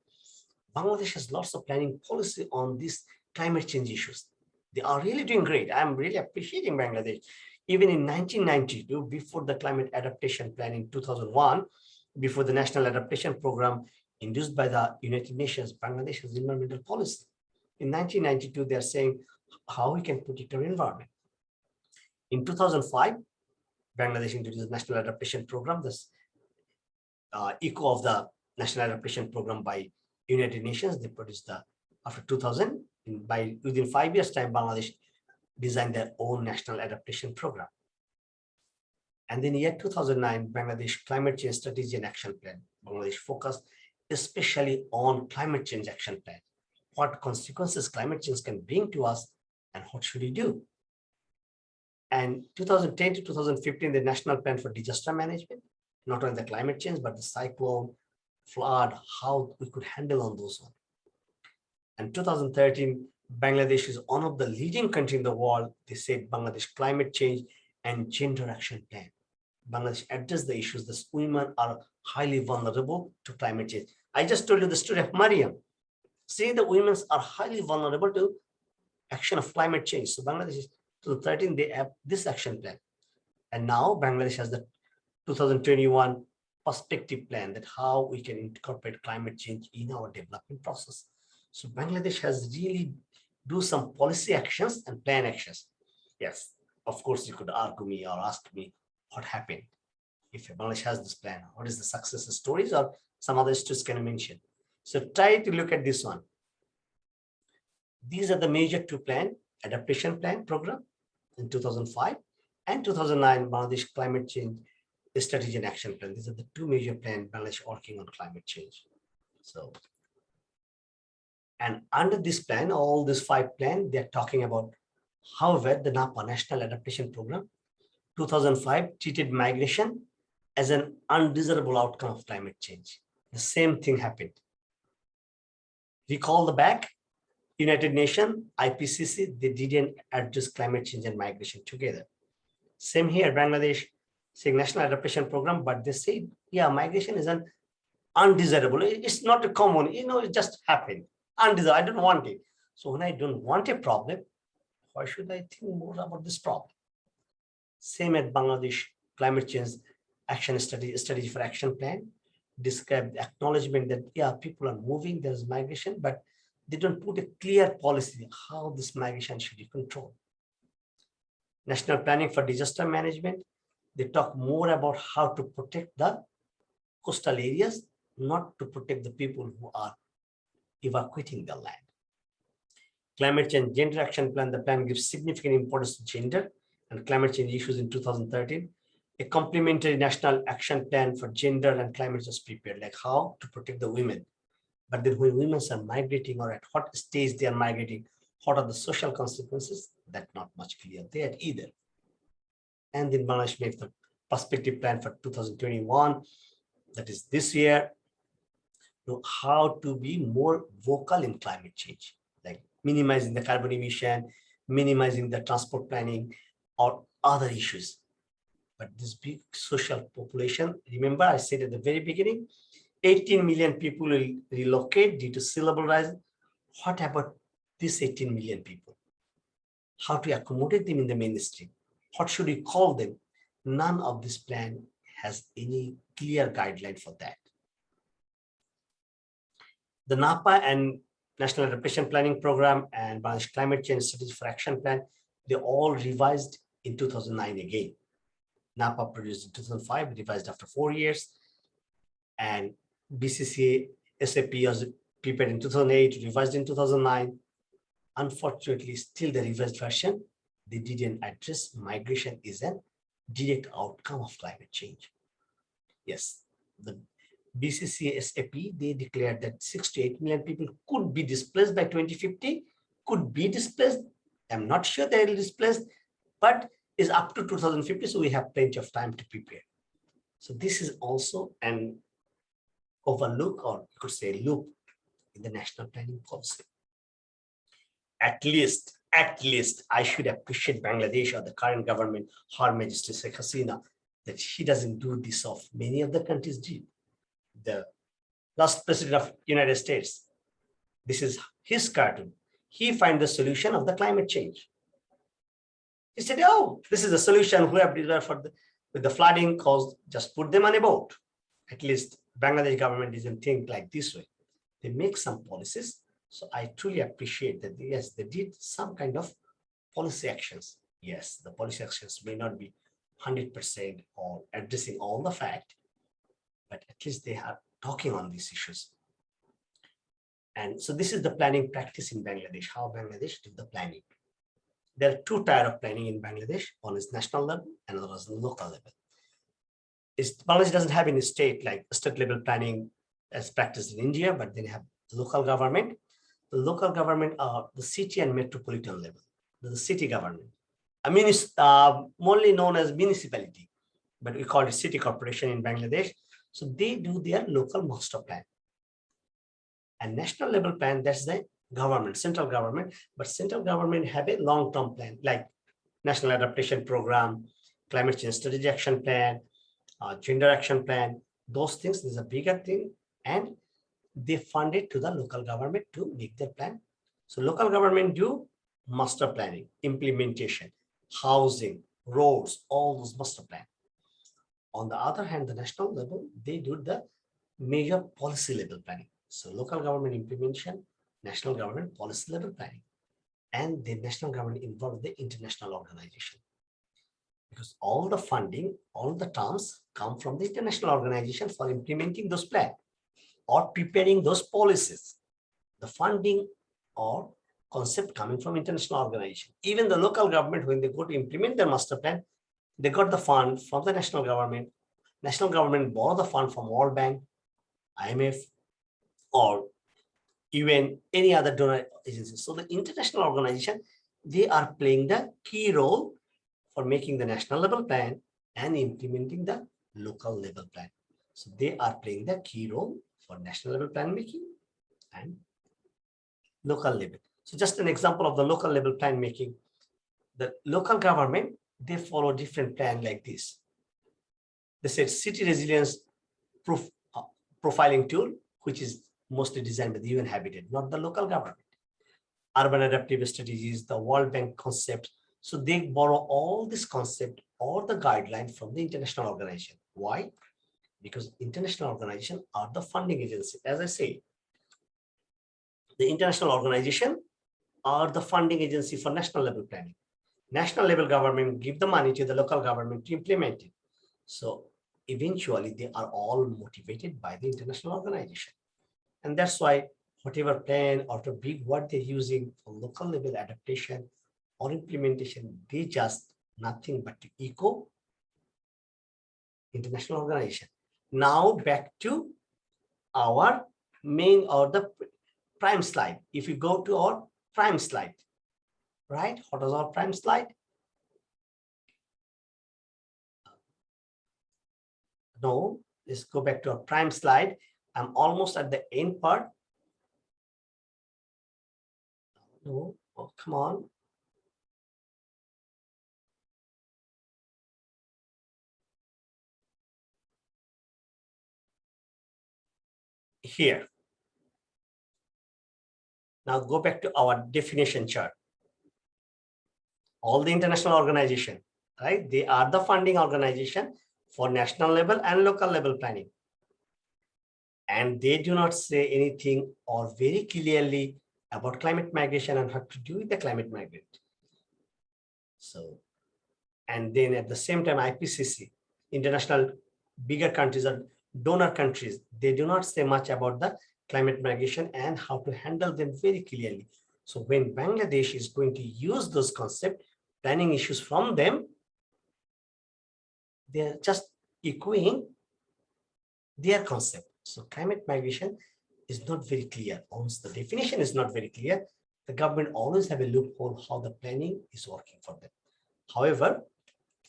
Bangladesh has lots of planning policy on these climate change issues. They are really doing great. I'm really appreciating Bangladesh. Even in 1992, before the climate adaptation plan in 2001, before the National Adaptation Program induced by the United Nations, Bangladesh has environmental policy. In 1992, they are saying how we can protect our environment. In 2005, Bangladesh introduced the National Adaptation Program, this echo of the National Adaptation Program by United Nations. They produced after 2000, within 5 years time, Bangladesh designed their own National Adaptation Program. And then year 2009, Bangladesh Climate Change Strategy and Action Plan. Bangladesh focused especially on climate change action plan. What consequences climate change can bring to us and what should we do? And 2010 to 2015, the National Plan for Disaster Management, not only the climate change, but the cyclone, flood, how we could handle on those ones. And 2013, Bangladesh is one of the leading countries in the world. They said Bangladesh climate change and gender action plan. Bangladesh addressed the issues that women are highly vulnerable to climate change. I just told you the story of Mariam. See, the women are highly vulnerable to action of climate change. So Bangladesh is 2013, they have this action plan. And now Bangladesh has the 2021 perspective plan that how we can incorporate climate change in our development process. So Bangladesh has really do some policy actions and plan actions. Yes, of course, you could argue me or ask me what happened. If Bangladesh has this plan, what is the success stories or some other stories can I mention? So try to look at this one. These are the major two plan, adaptation plan program in 2005 and 2009 Bangladesh climate change strategy and action plan. These are the two major plans Bangladesh working on climate change. So, and under this plan, all these 5 plans, they're talking about, however, the NAPA National Adaptation Program 2005 treated migration as an undesirable outcome of climate change. The same thing happened. Recall the back, United Nations, IPCC, they didn't address climate change and migration together. Same here, Bangladesh, saying National Adaptation Program, but they say, yeah, migration is an undesirable. It's not a common, it just happened. Undesirable, I don't want it. So when I don't want a problem, why should I think more about this problem? Same at Bangladesh climate change action strategy for action plan, describe the acknowledgement that, yeah, people are moving, there's migration, but they don't put a clear policy how this migration should be controlled. National Planning for Disaster Management, they talk more about how to protect the coastal areas, not to protect the people who are evacuating the land. Climate Change Gender Action Plan, the plan gives significant importance to gender and climate change issues in 2013. A complementary national action plan for gender and climate was prepared, like how to protect the women. But then when women are migrating or at what stage they are migrating, what are the social consequences? That's not much clear there either. And then Bangladesh made the perspective plan for 2021, that is this year, how to be more vocal in climate change, like minimizing the carbon emission, minimizing the transport planning, or other issues. But this big social population, remember I said at the very beginning, 18 million people will relocate due to sea level rise. What about these 18 million people? How to accommodate them in the mainstream? What should we call them? None of this plan has any clear guideline for that. The NAPA and National Adaptation Planning Program and Bangladesh Climate Change Strategy for Action Plan, they all revised in 2009 again. NAPA produced in 2005, revised after 4 years. And BCCA SAP was prepared in 2008, revised in 2009. Unfortunately, still the revised version, they didn't address migration is a direct outcome of climate change. Yes, the BCCA SAP, they declared that 6 to 8 million people could be displaced by 2050, could be displaced. I'm not sure they will be displaced, but is up to 2050, so we have plenty of time to prepare. So this is also an overlook, or you could say loop, in the national planning policy. At least I should appreciate Bangladesh or the current government, Her Majesty Sheikh Hasina, that she doesn't do this of many of the countries did. The last president of United States, this is his cartoon. He find the solution of the climate change. He said, oh, this is a solution we have desired for with the flooding caused, just put them on a boat. At least Bangladesh government doesn't think like this way. They make some policies. So I truly appreciate that, yes, they did some kind of policy actions. Yes, the policy actions may not be 100% or addressing all the fact, but at least they are talking on these issues. And so this is the planning practice in Bangladesh, how Bangladesh do the planning. There are 2 types of planning in Bangladesh. One is national level, and another is local level. Bangladesh doesn't have any state level planning as practiced in India, but then have local government. The local government are the city and metropolitan level, the city government. I mean, it's only known as municipality, but we call it city corporation in Bangladesh. So they do their local master plan. And national level plan, that's the government, central government, but central government have a long-term plan like National Adaptation Program, Climate Change Strategy Action Plan, Gender Action Plan. Those things is a bigger thing, and they fund it to the local government to make their plan. So local government do master planning, implementation, housing, roads, all those master plan. On the other hand, the national level, they do the major policy level planning. So local government implementation, national government policy level planning, and the national government involved the international organization. Because all the funding, all the terms come from the international organization for implementing those plans or preparing those policies. The funding or concept coming from international organization. Even the local government, when they go to implement their master plan, they got the fund from the national government. National government borrow the fund from World Bank, IMF, or even any other donor agency. So the international organization, they are playing the key role for making the national level plan and implementing the local level plan. So they are playing the key role for national level plan making and local level. So just an example of the local level plan making. The local government, they follow different plan like this. They said city resilience profiling tool, which is mostly designed by the UN Habitat, not the local government. Urban adaptive strategies, the World Bank concept. So they borrow all this concept or the guideline from the international organization. Why? Because international organizations are the funding agency. As I say, the international organization are the funding agency for national level planning. National level government give the money to the local government to implement it. So eventually they are all motivated by the international organization. And that's why whatever plan or the big word they're using for local level adaptation or implementation, they just nothing but to echo international organization. Now back to our main or the prime slide. If you go to our prime slide, right? What is our prime slide? No, let's go back to our prime slide. I'm almost at the end part. No, oh, come on. Here. Now go back to our definition chart. All the international organization, right? They are the funding organization for national level and local level planning. And they do not say anything or very clearly about climate migration and how to do with the climate migrant. So, and then at the same time, IPCC, international bigger countries or donor countries, they do not say much about the climate migration and how to handle them very clearly. So when Bangladesh is going to use those concept planning issues from them, they're just echoing their concept. So climate migration is not very clear. Once the definition is not very clear, the government always have a loophole how the planning is working for them. However,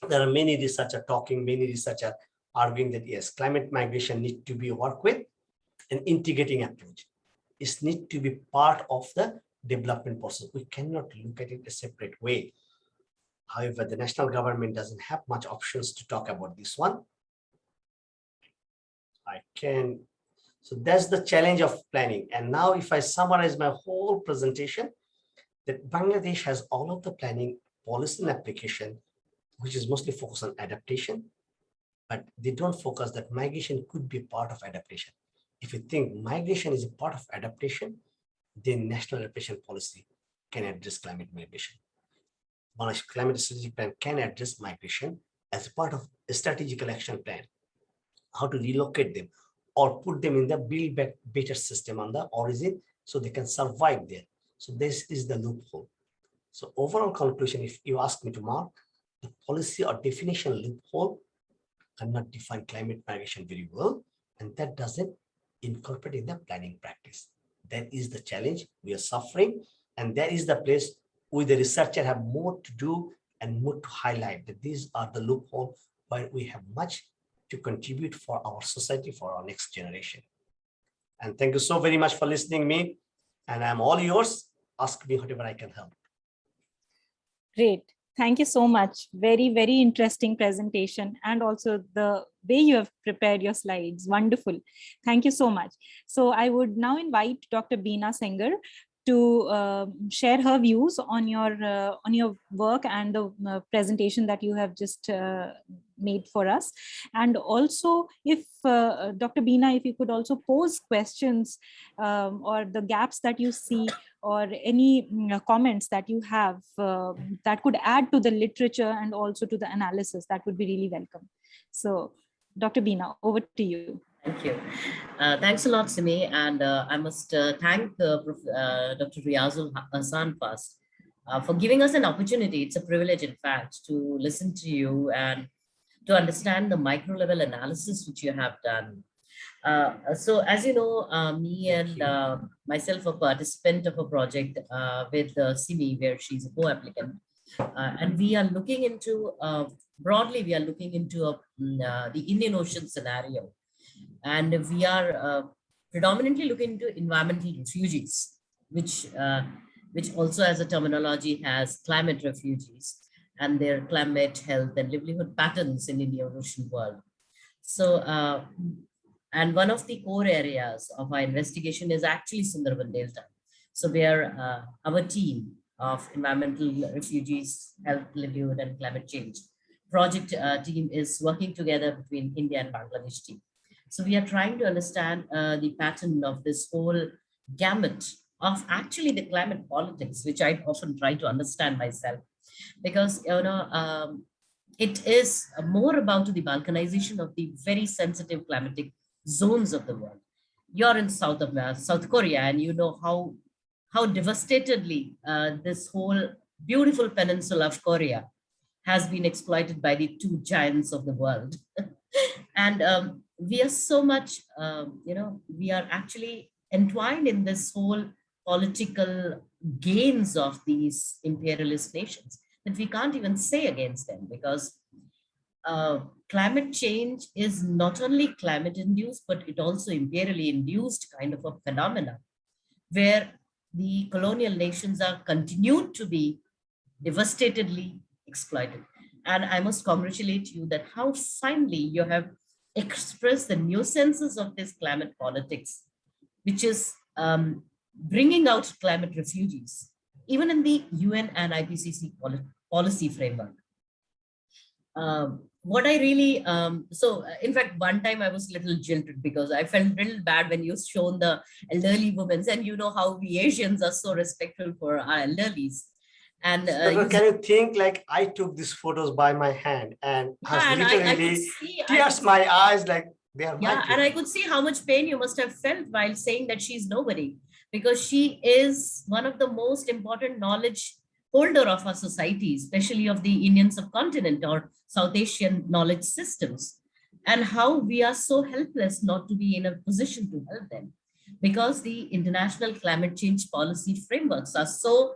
there are many researchers talking, many researchers arguing that yes, climate migration needs to be worked with an integrating approach. It needs to be part of the development process. We cannot look at it a separate way. However, the national government doesn't have much options to talk about this one. So that's the challenge of planning. And now if I summarize my whole presentation, that Bangladesh has all of the planning policy and application, which is mostly focused on adaptation, but they don't focus that migration could be part of adaptation. If you think migration is a part of adaptation, then national adaptation policy can address climate migration. Bangladesh climate strategic plan can address migration as a part of a strategic action plan, how to relocate them or put them in the build back better system on the origin so they can survive there. So this is the loophole. So overall conclusion, if you ask me to mark, the policy or definition loophole cannot define climate migration very well, and that doesn't incorporated in the planning practice. That is the challenge we are suffering, and that is the place we, the researcher, have more to do and more to highlight that these are the loopholes where we have much to contribute for our society, for our next generation. And thank you so very much for listening to me, and I'm all yours. Ask me whatever I can help. Great. Thank you so much. Very, very interesting presentation, and also the way you have prepared your slides. Wonderful. Thank you so much. So I would now invite Dr. Bina Sengar to share her views on your work and the presentation that you have just made for us. And also, if Dr. Bina, if you could also pose questions or the gaps that you see, or any comments that you have that could add to the literature and also to the analysis, that would be really welcome. So, Dr. Bina, over to you. Thank you. Thanks a lot, Simi. And I must thank Dr. Reazul Ahsan first for giving us an opportunity. It's a privilege, in fact, to listen to you and to understand the micro level analysis which you have done. So as you know, me and myself are participant of a project with Simi, where she's a co-applicant. And we are looking into, broadly, we are looking into the Indian Ocean scenario. And we are predominantly looking into environmental refugees, which also as a terminology has climate refugees and their climate, health, and livelihood patterns in Indian Ocean world. So, and one of the core areas of our investigation is actually Sundarban Delta. So where our team of environmental refugees, health, livelihood, and climate change project team is working together between India and Bangladesh team. So we are trying to understand the pattern of this whole gamut of actually the climate politics, which I often try to understand myself, because it is more about the balkanization of the very sensitive climatic zones of the world. You're in South Korea, and you know how devastatedly this whole beautiful peninsula of Korea has been exploited by the two giants of the world. And we are so much, we are actually entwined in this whole political gains of these imperialist nations that we can't even say against them, because climate change is not only climate induced, but it also imperially induced kind of a phenomena where the colonial nations are continued to be devastatedly exploited. And I must congratulate you that how finely you have expressed the nuisances of this climate politics, which is bringing out climate refugees, even in the UN and IPCC policy framework. What I really, in fact, one time I was a little jilted because I felt a little bad when you shown the elderly women, and you know how we Asians are so respectful for our elderlies. And can you think like I took these photos by my hand, and literally tears my eyes, like they are. Yeah, and I could see how much pain you must have felt while saying that she's nobody, because she is one of the most important knowledge holder of our society, especially of the Indian subcontinent or South Asian knowledge systems, and how we are so helpless not to be in a position to help them, because the international climate change policy frameworks are so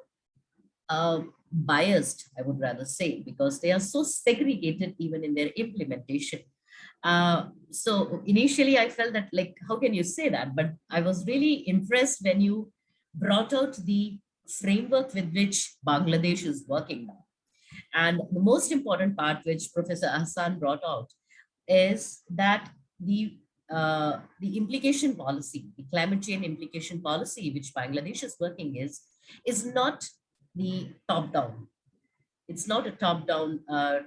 biased, I would rather say, because they are so segregated even in their implementation. So initially I felt that, like, how can you say that? But I was really impressed when you brought out the framework with which Bangladesh is working now. And the most important part which Professor Ahsan brought out is that the implication policy, the climate change implication policy which Bangladesh is working is not the top-down. It's not a top-down,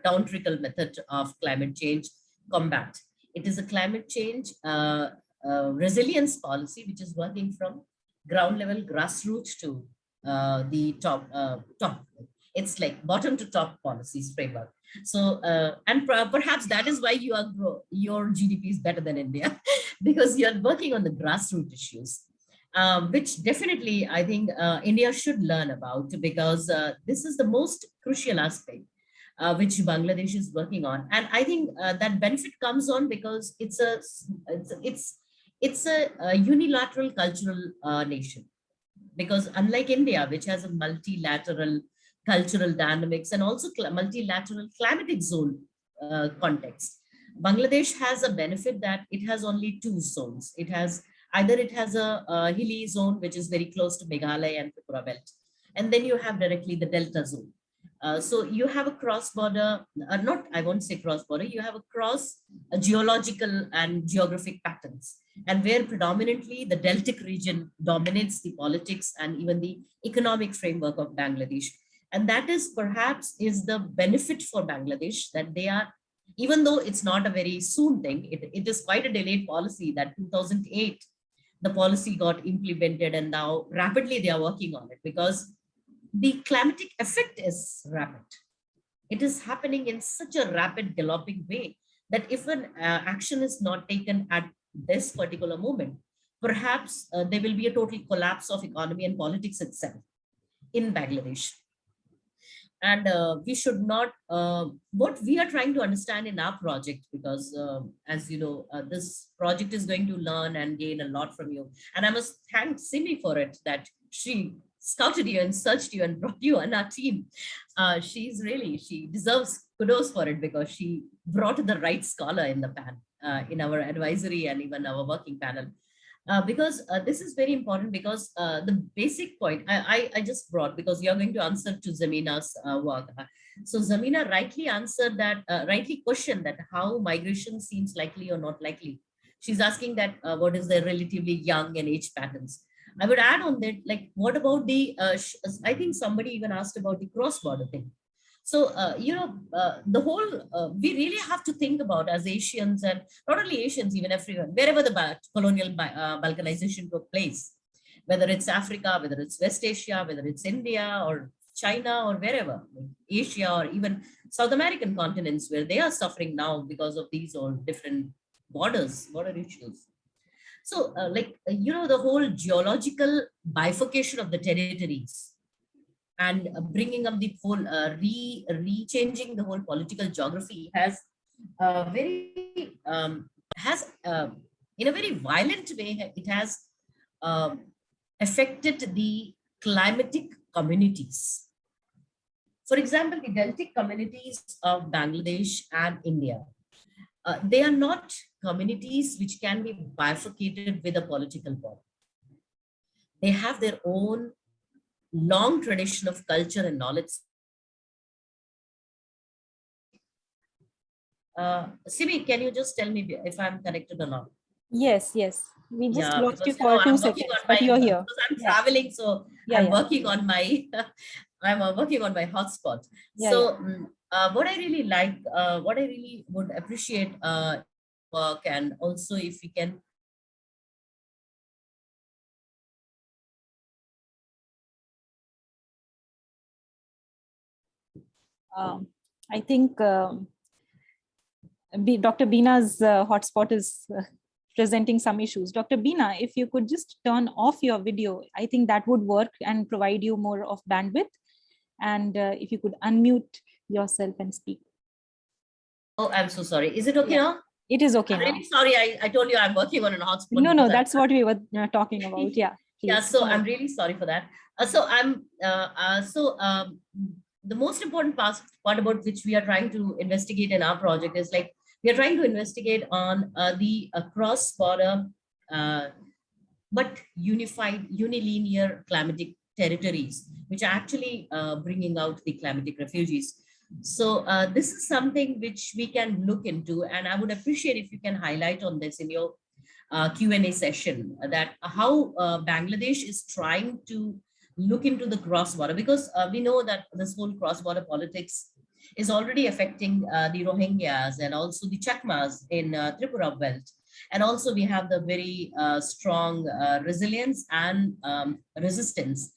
down-trickle method of climate change combat. It is a climate change resilience policy which is working from ground level, grassroots to the top. It's like bottom to top policies framework. So, and perhaps that is why your GDP is better than India, because you're working on the grassroots issues. Which definitely I think India should learn about, because this is the most crucial aspect which Bangladesh is working on. And I think that benefit comes on because it's It's a unilateral cultural nation, because unlike India, which has a multilateral cultural dynamics and also multilateral climatic zone context, Bangladesh has a benefit that it has only two zones. It has either it has a hilly zone, which is very close to Meghalaya and Tripura belt, and then you have directly the delta zone. So you have a cross-border, not, I won't say cross-border, you have a cross geological and geographic patterns, and where predominantly the deltic region dominates the politics and even the economic framework of Bangladesh. And that is perhaps is the benefit for Bangladesh, that they are, even though it's not a very soon thing, it is quite a delayed policy that 2008, the policy got implemented, and now rapidly they are working on it, because the climatic effect is rapid. It is happening in such a rapid galloping way that if an action is not taken at this particular moment, perhaps there will be a total collapse of economy and politics itself in Bangladesh. And we should not, what we are trying to understand in our project, because as you know, this project is going to learn and gain a lot from you. And I must thank Simi for it, that she scouted you and searched you and brought you on our team. She deserves kudos for it, because she brought the right scholar in the pan, in our advisory and even our working panel. Because this is very important, because the basic point I just brought, because you're going to answer to Zamina's work. So Zamina rightly answered that, rightly questioned that how migration seems likely or not likely. She's asking that what is the relatively young and age patterns. I would add on that, like, what about the, I think somebody even asked about the cross-border thing. So, the whole, we really have to think about as Asians, and not only Asians, even everyone, wherever the colonial balkanization took place, whether it's Africa, whether it's West Asia, whether it's India or China or wherever, Asia or even South American continents, where they are suffering now because of these all different border issues. So the whole geological bifurcation of the territories, and bringing up the whole re-changing the whole political geography has in a very violent way, it has affected the climatic communities. For example, the deltic communities of Bangladesh and India, they are not communities which can be bifurcated with a political border. They have their own long tradition of culture and knowledge. Simi, can you just tell me if I'm connected or not? Yes. We just lost you because, for 2 I'm seconds, but you're here. Because I'm traveling, so I'm working on my I'm working on my hotspot. What I really like, what I really would appreciate work, and also if we can. I think Dr. Bina's hotspot is presenting some issues. Dr. Bina, if you could just turn off your video, I think that would work and provide you more of bandwidth. And if you could unmute yourself and speak. Oh, I'm so sorry. Is it okay now? It is okay. I'm really sorry. I told you I'm working on an hotspot. No, that's what we were talking about. Yeah. Yeah. So I'm really sorry for that. The most important part about which we are trying to investigate in our project is like, we are trying to investigate on the cross-border but unified unilinear climatic territories, which are actually bringing out the climatic refugees. So this is something which we can look into, and I would appreciate if you can highlight on this in your Q&A session, that how Bangladesh is trying to look into the cross-border, because we know that this whole cross-border politics is already affecting the Rohingyas and also the Chakmas in Tripura belt. And also we have the very strong resilience and resistance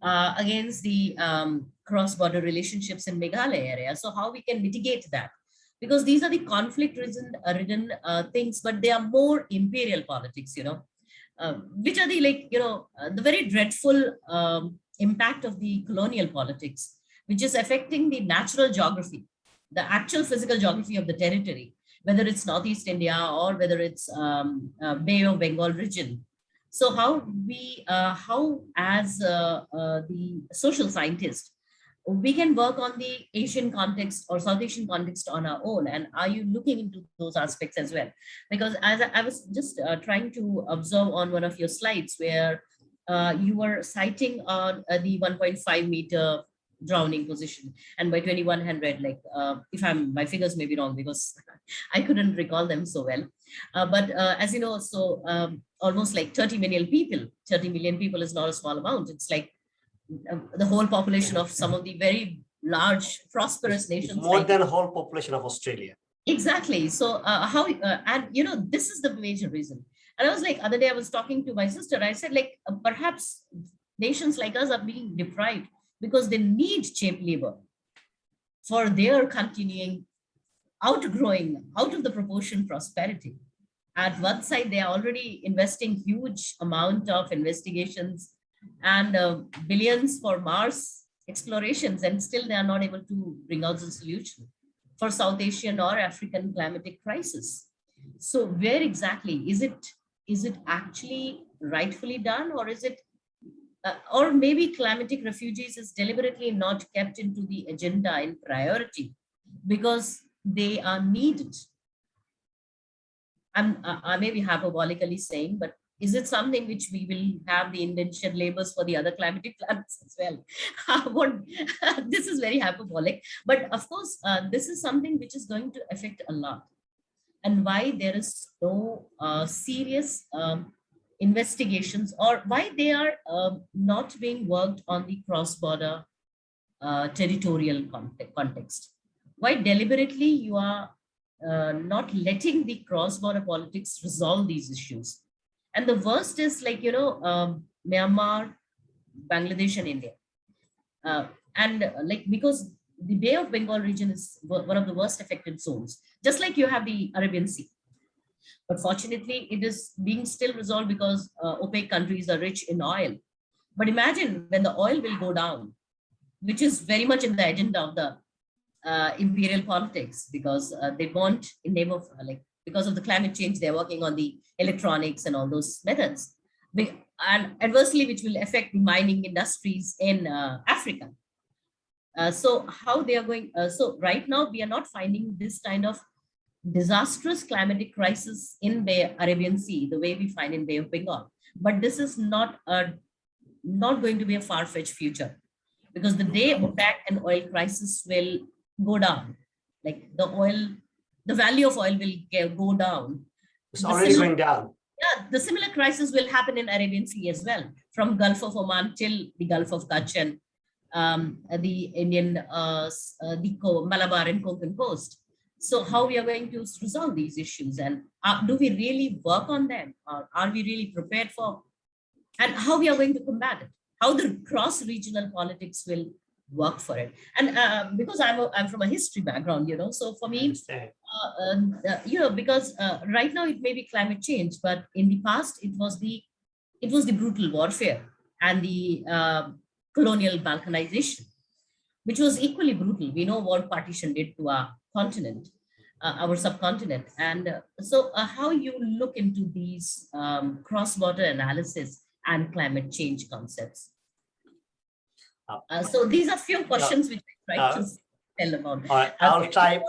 against the cross-border relationships in Meghalaya area. So how we can mitigate that? Because these are the conflict-ridden things, but they are more imperial politics, which are the the very dreadful impact of the colonial politics, which is affecting the natural geography, the actual physical geography of the territory, whether it's Northeast India or whether it's Bay of Bengal region. So how as the social scientist, we can work on the Asian context or South Asian context on our own? And are you looking into those aspects as well? Because as I was just trying to observe on one of your slides where you were citing on the 1.5 meter drowning position, and by 2100, like if my figures may be wrong because I couldn't recall them so well, but as you know, so almost like 30 million people is not a small amount. It's like the whole population of some of the very large prosperous nations, more like, than the whole population of Australia. exactly. So and you know, this is the major reason. And I was like, other day I was talking to my sister, I said, like, perhaps nations like us are being deprived because they need cheap labor for their continuing outgrowing out of the proportion prosperity. At one side, they are already investing huge amount of investigations and billions for Mars explorations, and still they are not able to bring out the solution for South Asian or African climatic crisis. So where exactly is it actually rightfully done, or is it or maybe climatic refugees is deliberately not kept into the agenda in priority because they are needed? I may be hyperbolically saying, but is it something which we will have the indentured labors for the other climatic planets as well? This is very hyperbolic, but of course, this is something which is going to affect a lot. And why there is no serious investigations, or why they are not being worked on the cross-border territorial context. Why deliberately you are not letting the cross-border politics resolve these issues. And the worst is, like, you know, Myanmar, Bangladesh and India. Like, because the Bay of Bengal region is one of the worst affected zones, just like you have the Arabian Sea. But fortunately, it is being still resolved because OPEC countries are rich in oil. But imagine when the oil will go down, which is very much in the agenda of the imperial politics, because they want, in name of because of the climate change, they're working on the electronics and all those methods, and adversely, which will affect the mining industries in Africa. So how they are going? So right now, we are not finding this kind of disastrous climatic crisis in the Arabian Sea the way we find in Bay of Bengal. But this is not going to be a far-fetched future, because the day OPEC and oil crisis will go down, like the value of oil will go down. It's already going down. Yeah, the similar crisis will happen in Arabian Sea as well, from Gulf of Oman till the Gulf of Kutch and the Indian, the Malabar and Konkan coast. So how we are going to resolve these issues, and do we really work on them, or are we really prepared for, and how we are going to combat it, how the cross-regional politics will work for it. And because I'm from a history background, you know, so for me, you know, because right now it may be climate change, but in the past it was the brutal warfare and the colonial balkanization, which was equally brutal. We know what partition did to our continent, our subcontinent. And so how you look into these cross-border analysis and climate change concepts. So these are few questions which I try to tell about. I'll try.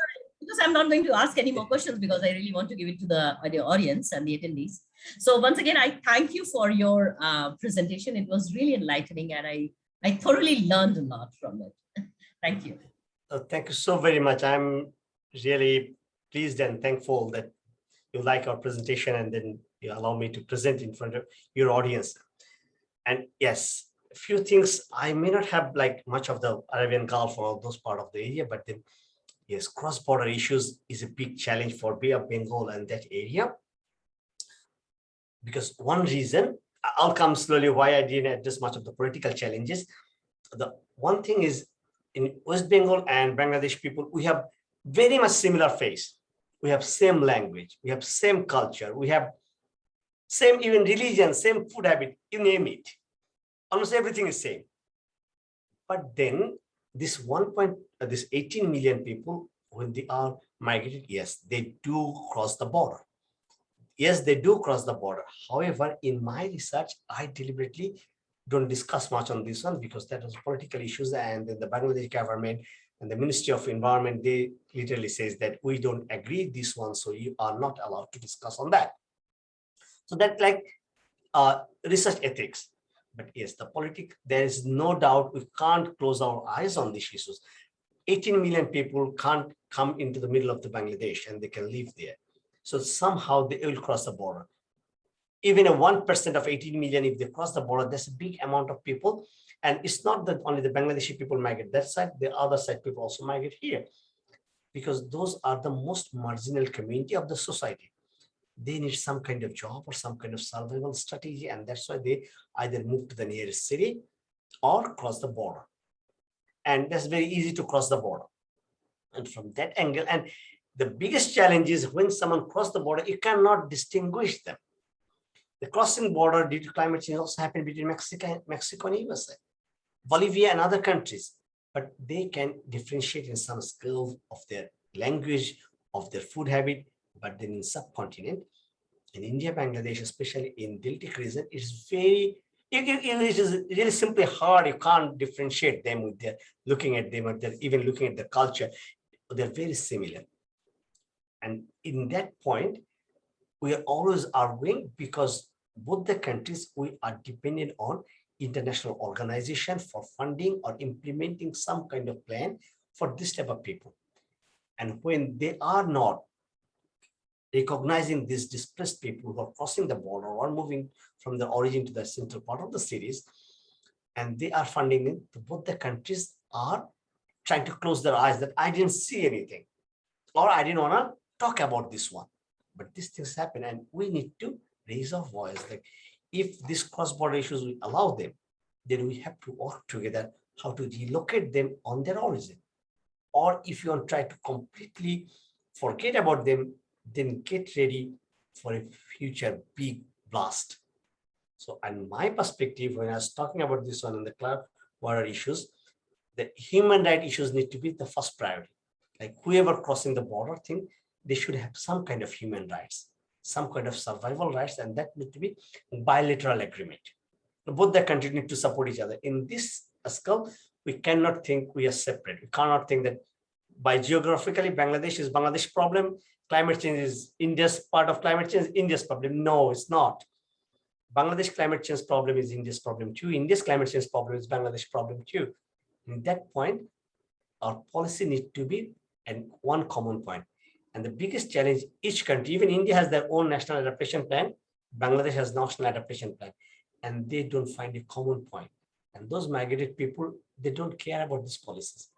Because I'm not going to ask any more questions, because I really want to give it to the audience and the attendees. So once again, I thank you for your presentation. It was really enlightening, and I thoroughly learned a lot from it. Thank you. Thank you so very much. I'm really pleased and thankful that you like our presentation, and then you allow me to present in front of your audience. And yes, a few things, I may not have like much of the Arabian Gulf or those part of the area, but then yes, cross-border issues is a big challenge for Bay of Bengal and that area. Because one reason, I'll come slowly why I didn't address much of the political challenges. The one thing is, in West Bengal and Bangladesh people, we have very much similar face. We have same language, we have same culture, we have same even religion, same food habit, you name it. Almost everything is same. But then this 18 million people, when they are migrated? Yes, they do cross the border. Yes, they do cross the border. However, in my research, I deliberately don't discuss much on this one because that was political issues, and then the Bangladesh government and the Ministry of Environment, they literally says that we don't agree this one, so you are not allowed to discuss on that. So that like research ethics. But yes, the politics, there is no doubt we can't close our eyes on these issues. 18 million people can't come into the middle of the Bangladesh and they can live there. So somehow they will cross the border. Even a 1% of 18 million, if they cross the border, that's a big amount of people. And it's not that only the Bangladeshi people migrate that side, the other side people also migrate here, because those are the most marginal community of the society. They need some kind of job or some kind of survival strategy, and that's why they either move to the nearest city or cross the border. And that's very easy to cross the border. And from that angle, and the biggest challenge is when someone crosses the border, you cannot distinguish them. The crossing border due to climate change also happened between Mexico and USA, Bolivia and other countries, but they can differentiate in some skill of their language, of their food habit. But then in subcontinent, in India, Bangladesh, especially in Deltic region, it's very, it is really simply hard. You can't differentiate them with their looking at them, or even looking at the culture. They're very similar. And in that point, we are always arguing because both the countries, we are dependent on international organization for funding or implementing some kind of plan for this type of people. And when they are not recognizing these displaced people who are crossing the border or moving from the origin to the central part of the cities, and they are funding it, both the countries are trying to close their eyes that I didn't see anything, or I didn't want to talk about this one. But these things happen, and we need to raise our voice. Like, if these cross-border issues we allow them, then we have to work together how to relocate them on their origin. Or if you want to try to completely forget about them, then get ready for a future big blast. So, in my perspective, when I was talking about this one in the cross-border issues, the human rights issues need to be the first priority. Like whoever crossing the border thing, they should have some kind of human rights, some kind of survival rights, and that need to be bilateral agreement. Both the countries need to support each other. In this scope, we cannot think we are separate. We cannot think that by geographically, Bangladesh is Bangladesh problem, climate change is India's part of climate change, India's problem. No, it's not. Bangladesh climate change problem is India's problem too. India's climate change problem is Bangladesh problem too. In that point, our policy needs to be at one common point. And the biggest challenge, each country, even India has their own national adaptation plan, Bangladesh has national adaptation plan, and they don't find a common point. And those migrated people, they don't care about these policies.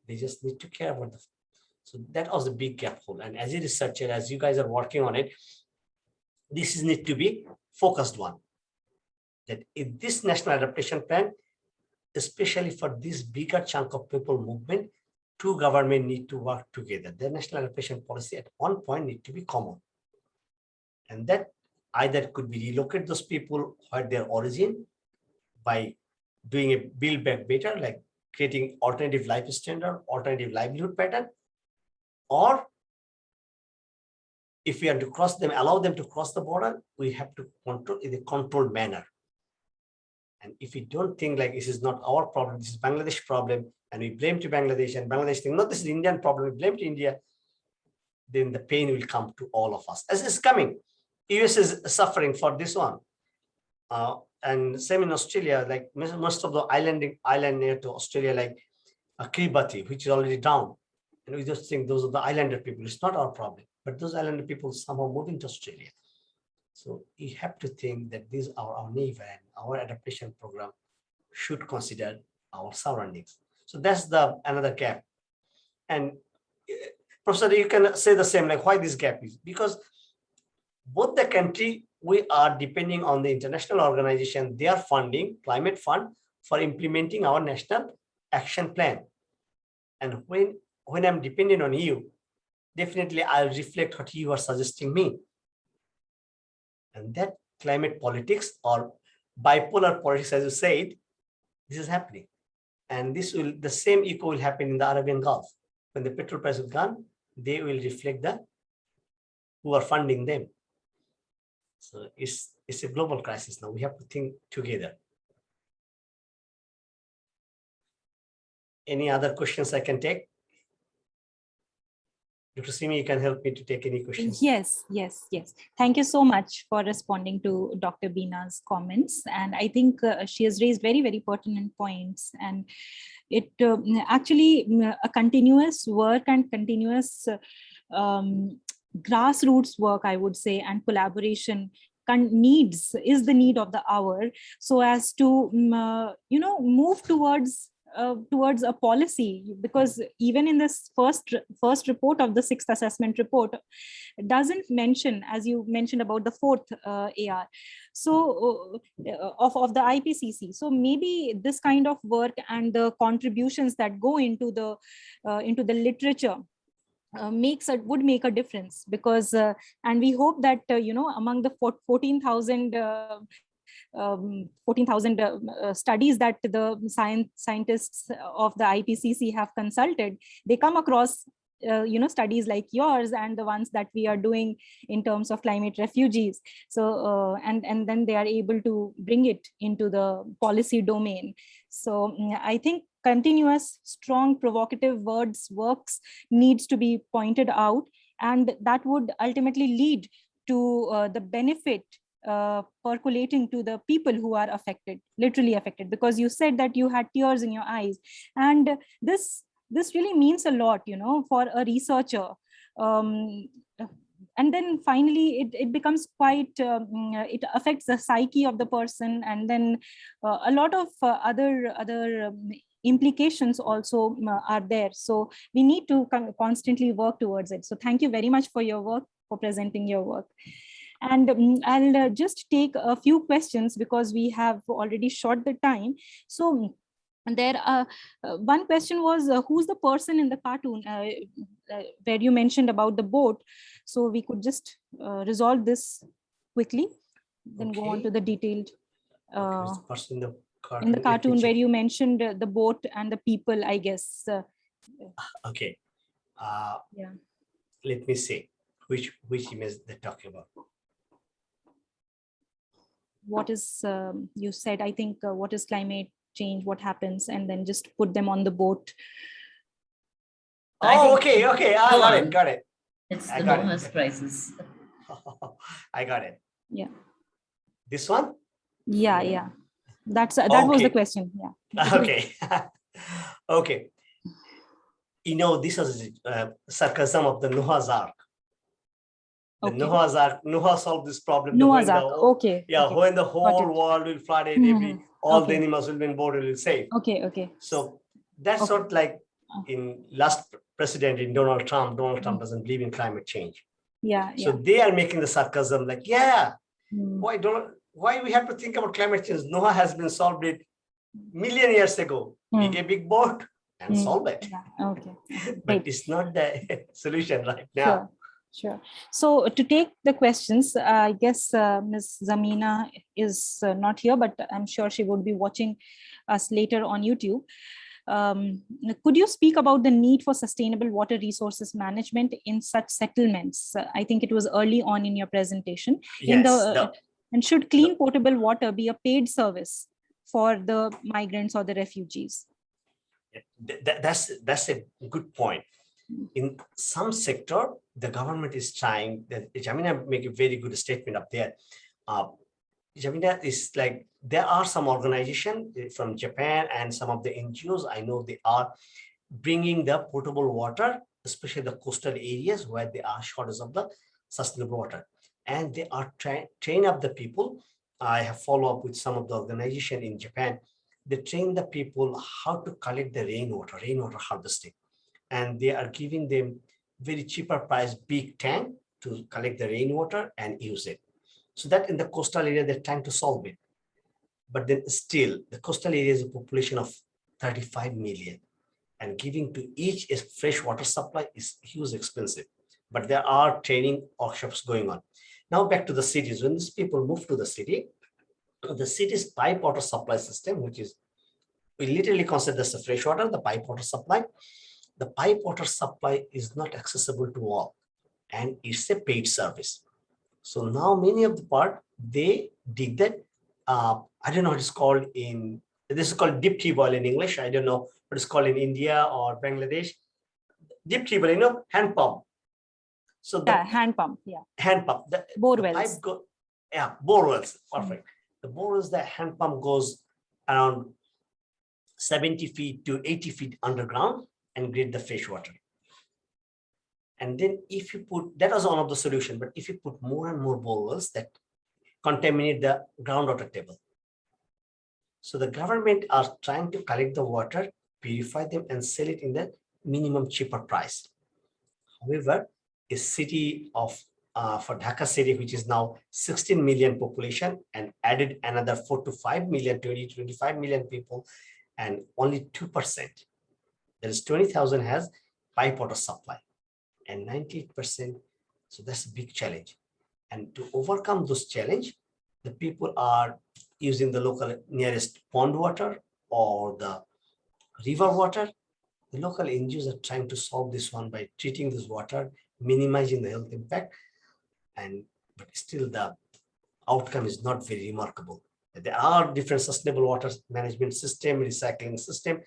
They just need to care about them. So that was the big gap hole. And as a researcher, as you guys are working on it, this is need to be focused one. That in this national adaptation plan, especially for this bigger chunk of people movement, two governments need to work together. Their national adaptation policy at one point need to be common. And that either could be relocate those people where their origin by doing a build back better, like creating alternative life standard, alternative livelihood pattern, or if we are to cross them, allow them to cross the border, we have to control in a controlled manner. And if we don't think like this is not our problem, this is Bangladesh problem, and we blame to Bangladesh, and Bangladesh think, no, this is Indian problem, we blame to India, then the pain will come to all of us. As it's coming, US is suffering for this one. And same in Australia, like most of the island near to Australia, like Kiribati, which is already down. And we just think those are the islander people. It's not our problem, but those islander people somehow moving to Australia. So you have to think that these are our neighbor, and our adaptation program should consider our surroundings. So that's the another gap. And Professor, you can say the same, like why this gap is because both the country, we are depending on the international organization, their funding, climate fund for implementing our national action plan. And when I'm dependent on you, definitely I'll reflect what you are suggesting me. And that climate politics or bipolar politics, as you said, this is happening. And this will, the same echo will happen in the Arabian Gulf. When the petrol price has gone, they will reflect the who are funding them. So it's a global crisis now. We have to think together. Any other questions I can take? Dr. Simi, you can help me to take any questions. Yes. Thank you so much for responding to Dr. Bina's comments. And I think she has raised very, very pertinent points. And it actually a continuous work and continuous grassroots work, I would say, and collaboration is the need of the hour, so as to move towards a policy, because even in this first report of the 6th assessment report, it doesn't mention, as you mentioned, about the 4th AR, so of the IPCC. So maybe this kind of work and the contributions that go into the literature would make a difference, because and we hope that among the 14,000 studies that the scientists of the IPCC have consulted, they come across studies like yours and the ones that we are doing in terms of climate refugees. So and then they are able to bring it into the policy domain. So I think continuous, strong, provocative works needs to be pointed out, and that would ultimately lead to the benefit percolating to the people who are affected, literally affected, because you said that you had tears in your eyes, and this really means a lot, for a researcher. And then finally it becomes quite it affects the psyche of the person, and then a lot of other implications also are there. So we need to constantly work towards it. So thank you very much for your work, for presenting your work. And I'll just take a few questions because we have already short the time. So there one question was who's the person in the cartoon where you mentioned about the boat. So we could just resolve this quickly, then go on to the detailed in the cartoon where you mentioned the boat and the people, I guess. Okay. Yeah. Let me see which image they're talking about. What is you said, I think, what is climate change, what happens, and then just put them on the boat. Oh, okay. I got it. It's the Noah's crisis. I got it. Yeah. This one? Yeah. That was the question. Yeah. Okay. Okay. This is sarcasm of the Noah's Ark. The Okay. Noah's Ark. Noah solved this problem. Noah's Ark. Okay. Yeah, okay. when the whole world will flood and all the animals will be in board will safe. Okay. So that's sort of like in last president in Donald Trump. Donald Trump doesn't believe in climate change. Yeah. So they are making the sarcasm like, why we have to think about climate change? Noah has been solved it million years ago. Make a big boat and solve it. Yeah. Okay. But it's not the solution right now. Sure. So to take the questions, I guess Ms. Zamina is not here, but I'm sure she would be watching us later on YouTube. Could you speak about the need for sustainable water resources management in such settlements? I think it was early on in your presentation. Yes. And should clean potable water be a paid service for the migrants or the refugees? That's a good point. In some sector, the government is trying. Jamina make a very good statement up there. Jamina is like, there are some organizations from Japan and some of the NGOs, I know they are bringing the potable water, especially the coastal areas where there are shortage of the sustainable water. And they are train up the people. I have followed up with some of the organization in Japan. They train the people how to collect the rainwater harvesting. And they are giving them very cheaper price, big tank to collect the rainwater and use it. So that in the coastal area, they're trying to solve it. But then still, the coastal area is a population of 35 million. And giving to each a fresh water supply is huge expensive. But there are training workshops going on. Now back to the cities. When these people move to the city's pipe water supply system, which is, we literally consider this a fresh water, the pipe water supply. the pipe water supply is not accessible to all, and it's a paid service. So now many of the part, they dig that, I don't know what it's called in, this is called deep tube well in English. I don't know what it's called in India or Bangladesh. Deep tube well, hand pump. So the hand pump, hand pump, the borewells. Bore wells, perfect. The bore wells, the hand pump goes around 70 feet to 80 feet underground and get the fresh water. And then if you put, that was one of the solution, but if you put more and more bore wells, that contaminate the groundwater table. So the government are trying to collect the water, purify them, and sell it in the minimum cheaper price. However, a city of for Dhaka city, which is now 16 million population, and added another 4 to 5 million, 20 to 25 million people, and only 2%, that is 20,000 has pipe water supply, and 98%. So that's a big challenge. And to overcome this challenge, the people are using the local nearest pond water or the river water. The local NGOs are trying to solve this one by treating this water, minimizing the health impact, but still the outcome is not very remarkable. There are different sustainable water management system, recycling system,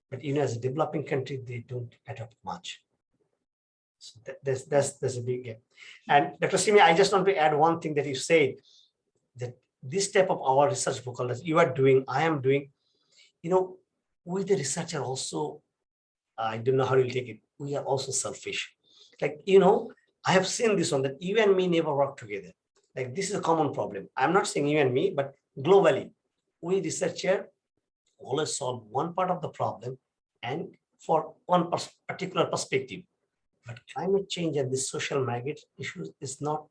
but as a developing country, they don't adopt much. So that's a big gap. And Dr. Simi, I just want to add one thing that you said, that this type of our research book that you are doing, I am doing, we the researcher also, I don't know how you'll take it, we are also selfish. Like, I have seen this one, that you and me never work together. Like, this is a common problem. I'm not saying you and me, but globally, we researcher always solve one part of the problem and for one particular perspective. But climate change and this social migrant issues is not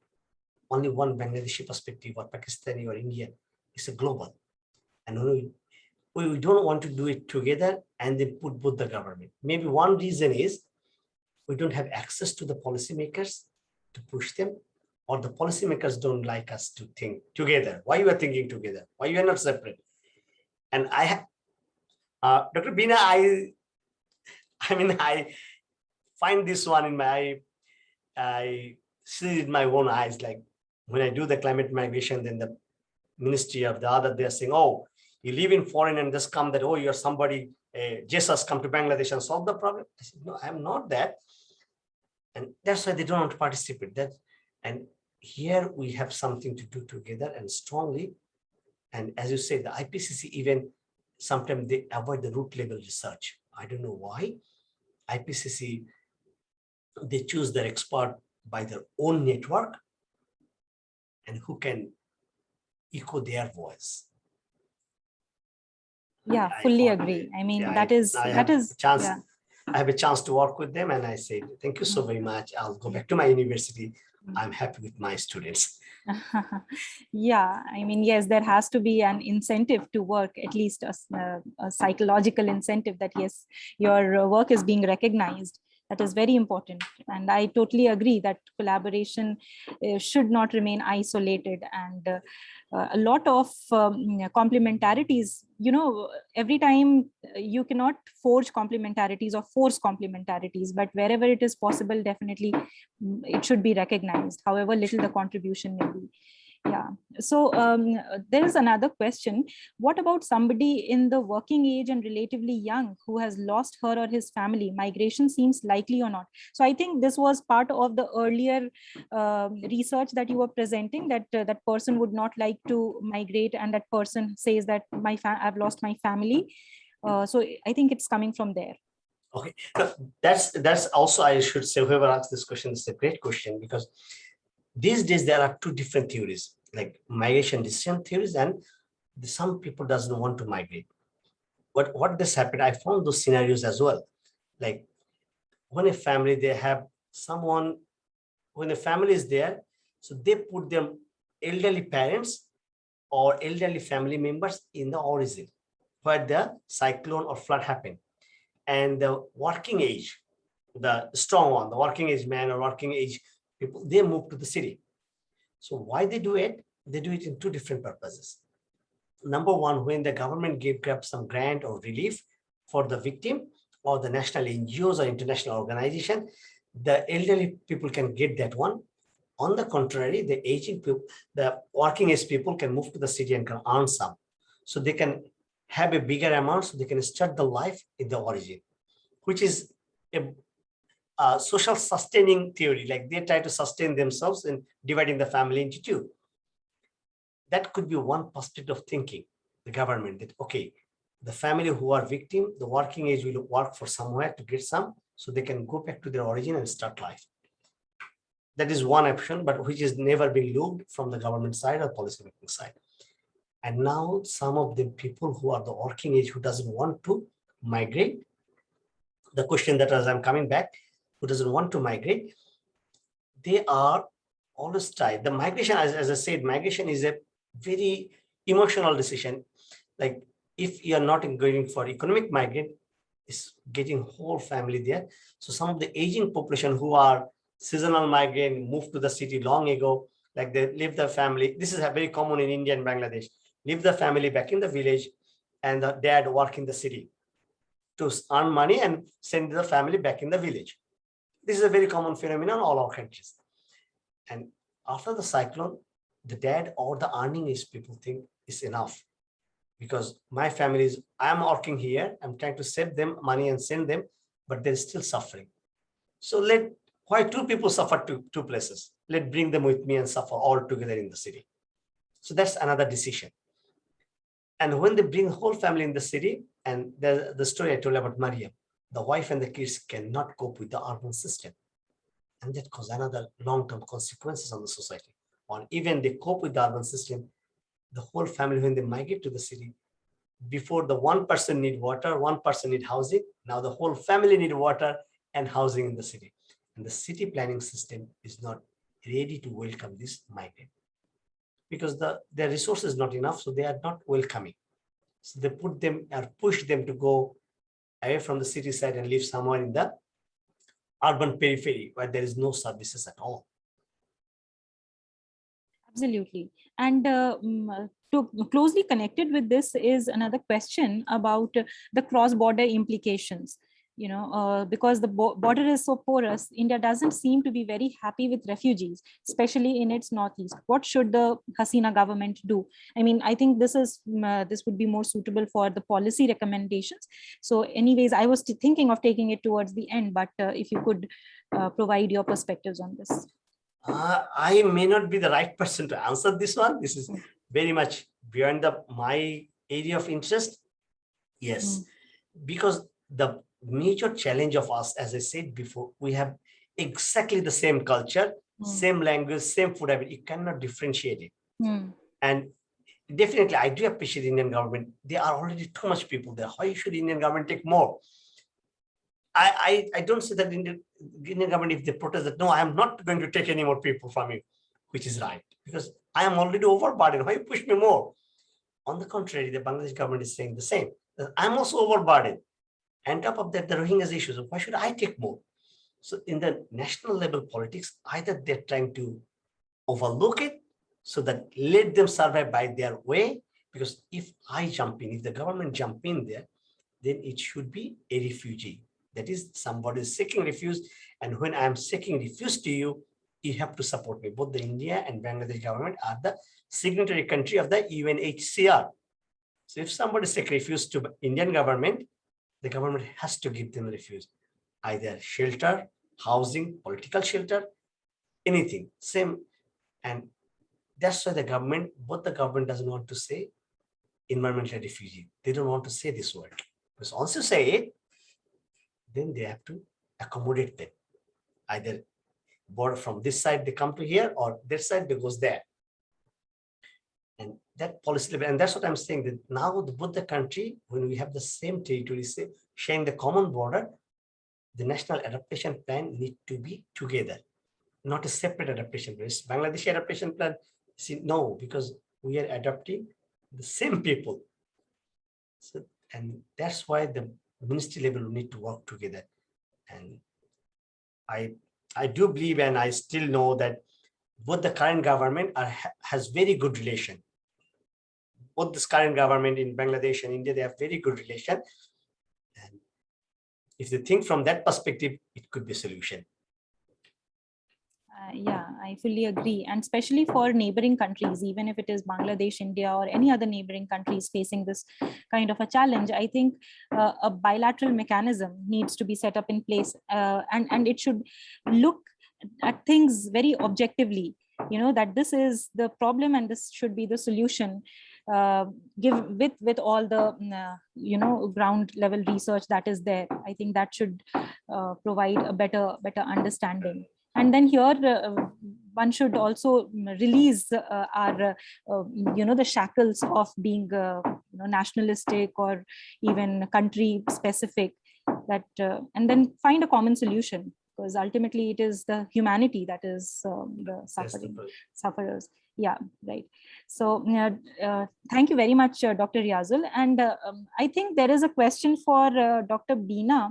only one Bangladeshi perspective or Pakistani or Indian. It's a global. And we don't want to do it together and then put both the government. Maybe one reason is we don't have access to the policymakers to push them, or the policymakers don't like us to think together. Why you are thinking together? Why you are not separate? And Dr. Bina, I find this one in I see it in my own eyes. Like when I do the climate migration, then the ministry of the other, they're saying, oh, you live in foreign and just come that, oh, you're somebody, Jesus, come to Bangladesh and solve the problem. I said, no, I'm not that. And that's why they don't want to participate. And here we have something to do together and strongly. And as you say, the IPCC even sometimes they avoid the root level research. I don't know why. IPCC, they choose their expert by their own network and who can echo their voice. Yeah, fully agree. I mean, that is I have a chance to work with them, and I say, thank you so very much. I'll go back to my university. I'm happy with my students. Yeah, I mean, yes, there has to be an incentive to work, at least a psychological incentive that, yes, your work is being recognized. That is very important. And I totally agree that collaboration should not remain isolated, and a lot of complementarities, every time you cannot forge complementarities or force complementarities, but wherever it is possible, definitely it should be recognized, however little the contribution may be. Yeah. So there is another question. What about somebody in the working age and relatively young who has lost her or his family? Migration seems likely or not? So I think this was part of the earlier research that you were presenting, that that person would not like to migrate, and that person says that I've lost my family. So I think it's coming from there. Okay, that's also, I should say, whoever asked this question is a great question, because these days there are two different theories, like migration decision theories, and some people doesn't want to migrate. But what this happened, I found those scenarios as well. Like when a family, they have someone, when a family is there, so they put them elderly parents or elderly family members in the origin where the cyclone or flood happened. And the working age, the strong one, the working age man or working age people, they move to the city. So why they do it? They do it in two different purposes. Number one, when the government gave some grant or relief for the victim, or the national NGOs or international organization, the elderly people can get that one. On the contrary, the aging people, the working age people can move to the city and can earn some. So they can have a bigger amount, so they can start the life in the origin, which is a social sustaining theory. Like they try to sustain themselves in dividing the family into two. That could be one perspective of thinking, the government, that, okay, the family who are victim, the working age will work for somewhere to get some, so they can go back to their origin and start life. That is one option, but which is never been looked from the government side or policy making side. And now some of the people who are the working age who doesn't want to migrate, the question that as I'm coming back, who doesn't want to migrate, they are always tied. The migration, as I said, migration is a very emotional decision. Like if you are not going for economic migrant, is getting whole family there. So some of the aging population who are seasonal migrant moved to the city long ago, like they leave the family. This is very common in India and Bangladesh. Leave the family back in the village and the dad work in the city to earn money and send the family back in the village. This is a very common phenomenon in all our countries. And after the cyclone, the dad or the earning is people think is enough, because my family is, I'm working here, I'm trying to save them money and send them, but they're still suffering. So why two people suffer two places? Let bring them with me and suffer all together in the city. So that's another decision. And when they bring the whole family in the city, and the story I told about Mariam, the wife and the kids cannot cope with the urban system. And that causes another long-term consequences on the society. Or even they cope with the urban system, the whole family, when they migrate to the city, before the one person need water, one person need housing, now the whole family need water and housing in the city. And the city planning system is not ready to welcome this migrant, because their resources is not enough, so they are not welcoming. So they put them or push them to go away from the city side and live somewhere in the urban periphery where there is no services at all. Absolutely. And closely connected with this is another question about the cross-border implications. Because the border is so porous, India doesn't seem to be very happy with refugees, especially in its northeast. What should the Hasina government do? I mean, I think this would be more suitable for the policy recommendations. So anyways, I was thinking of taking it towards the end, but if you could provide your perspectives on this. I may not be the right person to answer this one. This is very much beyond my area of interest. Yes, because the major challenge of us, as I said before, we have exactly the same culture, same language, same food habit. You cannot differentiate it. And definitely, I do appreciate the Indian government. There are already too much people there. Why should the Indian government take more? I don't say that Indian government, if they protest that, no, I am not going to take any more people from you, which is right, because I am already overburdened. Why you push me more? On the contrary, the Bangladesh government is saying the same. I'm also overburdened. And top of that, the Rohingyas issues. Why should I take more? So in the national level politics, either they're trying to overlook it so that let them survive by their way. Because if I jump in, if the government jump in there, then it should be a refugee. That is, somebody is seeking refuge. And when I'm seeking refuge to you, you have to support me. Both the India and Bangladesh government are the signatory country of the UNHCR. So if somebody seeks refuge to Indian government, the government has to give them refuge, either shelter, housing, political shelter, anything, same. And that's why both the government doesn't want to say environmental refugee. They don't want to say this word. Because once you say it, then they have to accommodate them. Either border from this side, they come to here, or this side, they goes there. And that policy level, and that's what I'm saying, that now both the country, when we have the same territory, sharing the common border, the national adaptation plan need to be together, not a separate adaptation plan. Bangladeshi adaptation plan, no, because we are adopting the same people. So, and that's why the ministry level need to work together. And I do believe, and I still know that both the current government has very good relation. Both this current government in Bangladesh and India, they have very good relation. And if they think from that perspective, it could be a solution. Yeah, I fully agree. And especially for neighboring countries, even if it is Bangladesh, India, or any other neighboring countries facing this kind of a challenge, I think a bilateral mechanism needs to be set up in place, and it should look at things very objectively, that this is the problem and this should be the solution, give with all the ground level research that is there. I think that should provide a better understanding. And then here one should also release our the shackles of being nationalistic or even country specific, that and then find a common solution, because ultimately it is the humanity that is the sufferers. Yeah, right. So thank you very much, Dr. Reazul. And I think there is a question for Dr. Bina.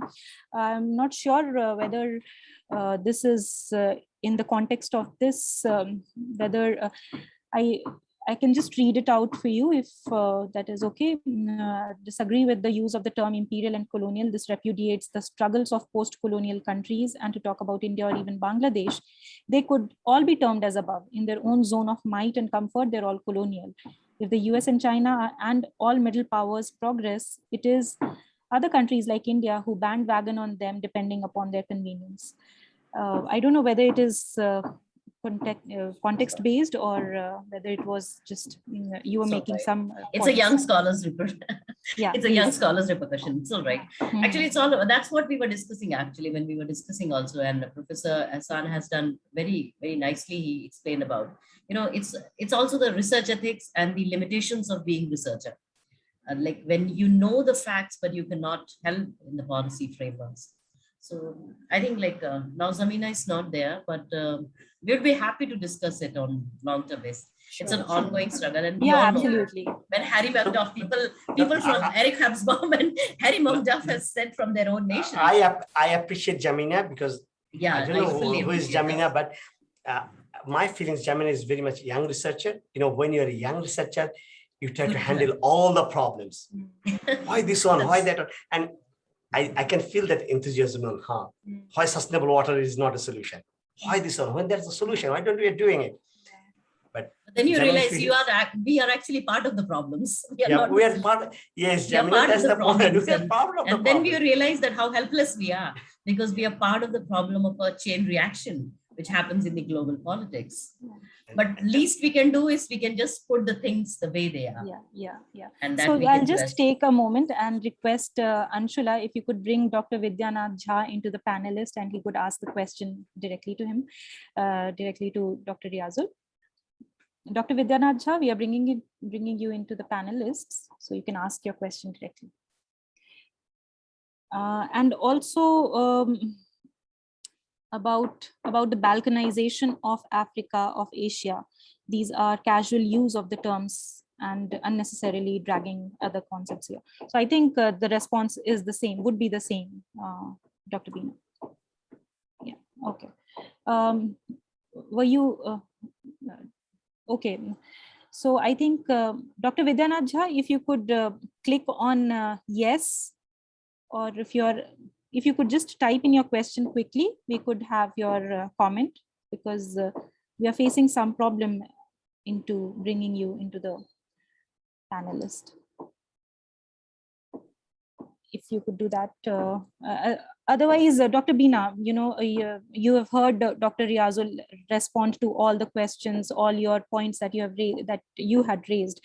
I'm not sure whether this is in the context of this, whether I can just read it out for you if that is okay. Disagree with the use of the term imperial and colonial. This repudiates the struggles of post-colonial countries, and to talk about India or even Bangladesh, they could all be termed as above. In their own zone of might and comfort, they're all colonial. If the US and China and all middle powers progress, it is other countries like India who bandwagon on them depending upon their convenience. I don't know whether it is context based or whether it was just you were making some it's points. A young scholars yeah, it's a young scholars repercussion. It's all right. Actually, it's all that's what we were discussing actually when we were discussing also, and Professor Ahsan has done very nicely. He explained about it's also the research ethics and the limitations of being researcher, like when you know the facts but you cannot help in the policy frameworks. So I think now Zamina is not there, but we would be happy to discuss it on long-term basis. Sure, it's an ongoing struggle, and we all absolutely. Know when Harry Magdoff, people from Eric Hobsbawm and Harry Magdoff has said from their own nation. I appreciate Jamina, because I don't know who is Jamina, but my feelings, Jamina is very much a young researcher. When you're a young researcher, you try to handle all the problems. Why this one? Why that one? And I can feel that enthusiasm on her. Why sustainable water is not a solution? Why this one? When there's a solution, why don't we are doing it? But then you realize we are actually part of the problems. We are part. Yes, Jamina, that's the point. We are part of the and then we realize that how helpless we are, because we are part of the problem of a chain reaction which happens in the global politics. But least we can do is we can just put the things the way they are. Yeah. And that so I'll just take a moment and request Anshula, if you could bring Dr. Vidyanath Jha into the panelist, and he could ask the question directly to him, directly to Dr. Reazul. Dr. Vidyanath Jha, we are bringing you into the panelists, so you can ask your question directly. And also about the balkanization of Africa, of Asia. These are casual use of the terms and unnecessarily dragging other concepts here. So I think the response is the same, would be the same, Dr. Bina. Yeah, okay. Were you, okay. So I think Dr. Vidyanath Jha, if you could click on yes, or if you could just type in your question quickly, we could have your comment, because we are facing some problem into bringing you into the panelist. If you could do that. Otherwise, Dr. Bina, you have heard Dr. Reazul respond to all the questions, all your points that you had raised.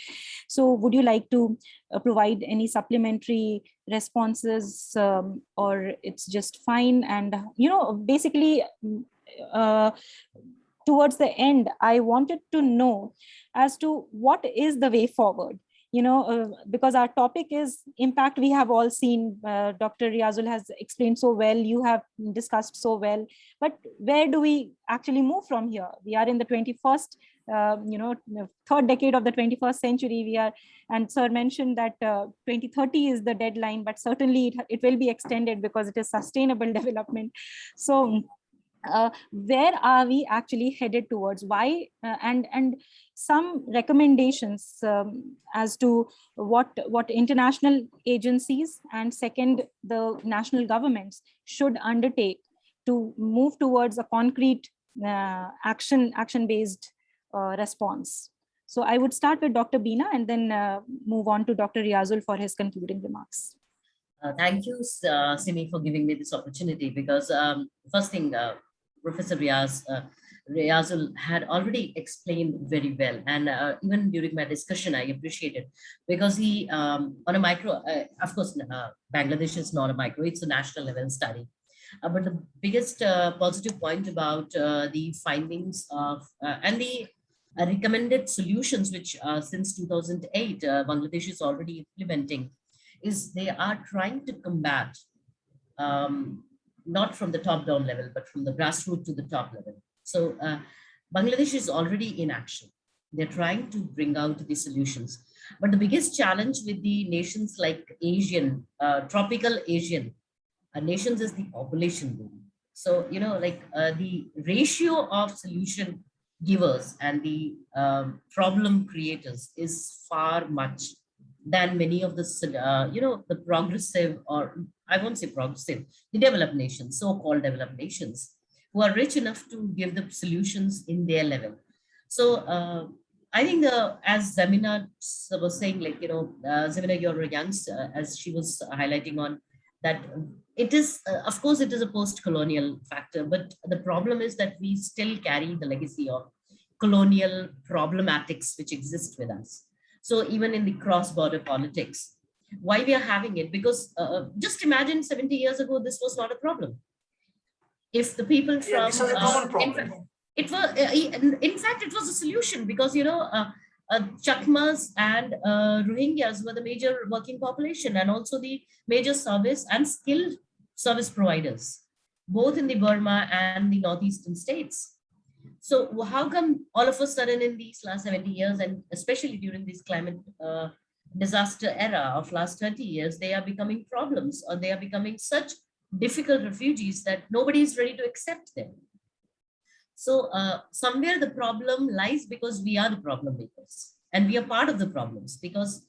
So would you like to provide any supplementary responses, or it's just fine? And, basically, towards the end, I wanted to know as to what is the way forward. Because our topic is impact. We have all seen, Dr. Reazul has explained so well, you have discussed so well, but where do we actually move from here? We are in the 21st, third decade of the 21st century. And sir mentioned that 2030 is the deadline, but certainly it will be extended because it is sustainable development. So where are we actually headed towards? Why and some recommendations as to what international agencies and second the national governments should undertake to move towards a concrete action based response. So I would start with Dr. Bina and then move on to Dr. Reazul for his concluding remarks. Thank you, Simi, for giving me this opportunity, because first thing, Professor Reazul had already explained very well. And even during my discussion, I appreciate it because he, on a micro, of course, Bangladesh is not a micro, it's a national level study. But the biggest positive point about the findings of and the recommended solutions, which since 2008, Bangladesh is already implementing, is they are trying to combat not from the top down level, but from the grassroots to the top level. So Bangladesh is already in action. They're trying to bring out the solutions. But the biggest challenge with the nations like Asian, tropical Asian nations is the population boom. So, you know, like the ratio of solution givers and the problem creators is far much than many of the, you know, the progressive, or I won't say progressive, the developed nations, so-called developed nations, who are rich enough to give the solutions in their level. So I think as Zamina was saying, like, you know, Zamina, you're young, as she was highlighting on, that it is, of course, it is a post-colonial factor, but the problem is that we still carry the legacy of colonial problematics which exist with us. So even in the cross-border politics, why we are having it? Because just imagine 70 years ago, this was not a problem. If the people from this was a common problem. In fact, it was a solution because, you know, Chakmas and Rohingyas were the major working population and also the major service and skilled service providers, both in the Burma and the northeastern states. So how come all of a sudden in these last 70 years, and especially during this climate disaster era of last 30 years, they are becoming problems, or they are becoming such difficult refugees that nobody is ready to accept them? So somewhere the problem lies because we are the problem makers and we are part of the problems, because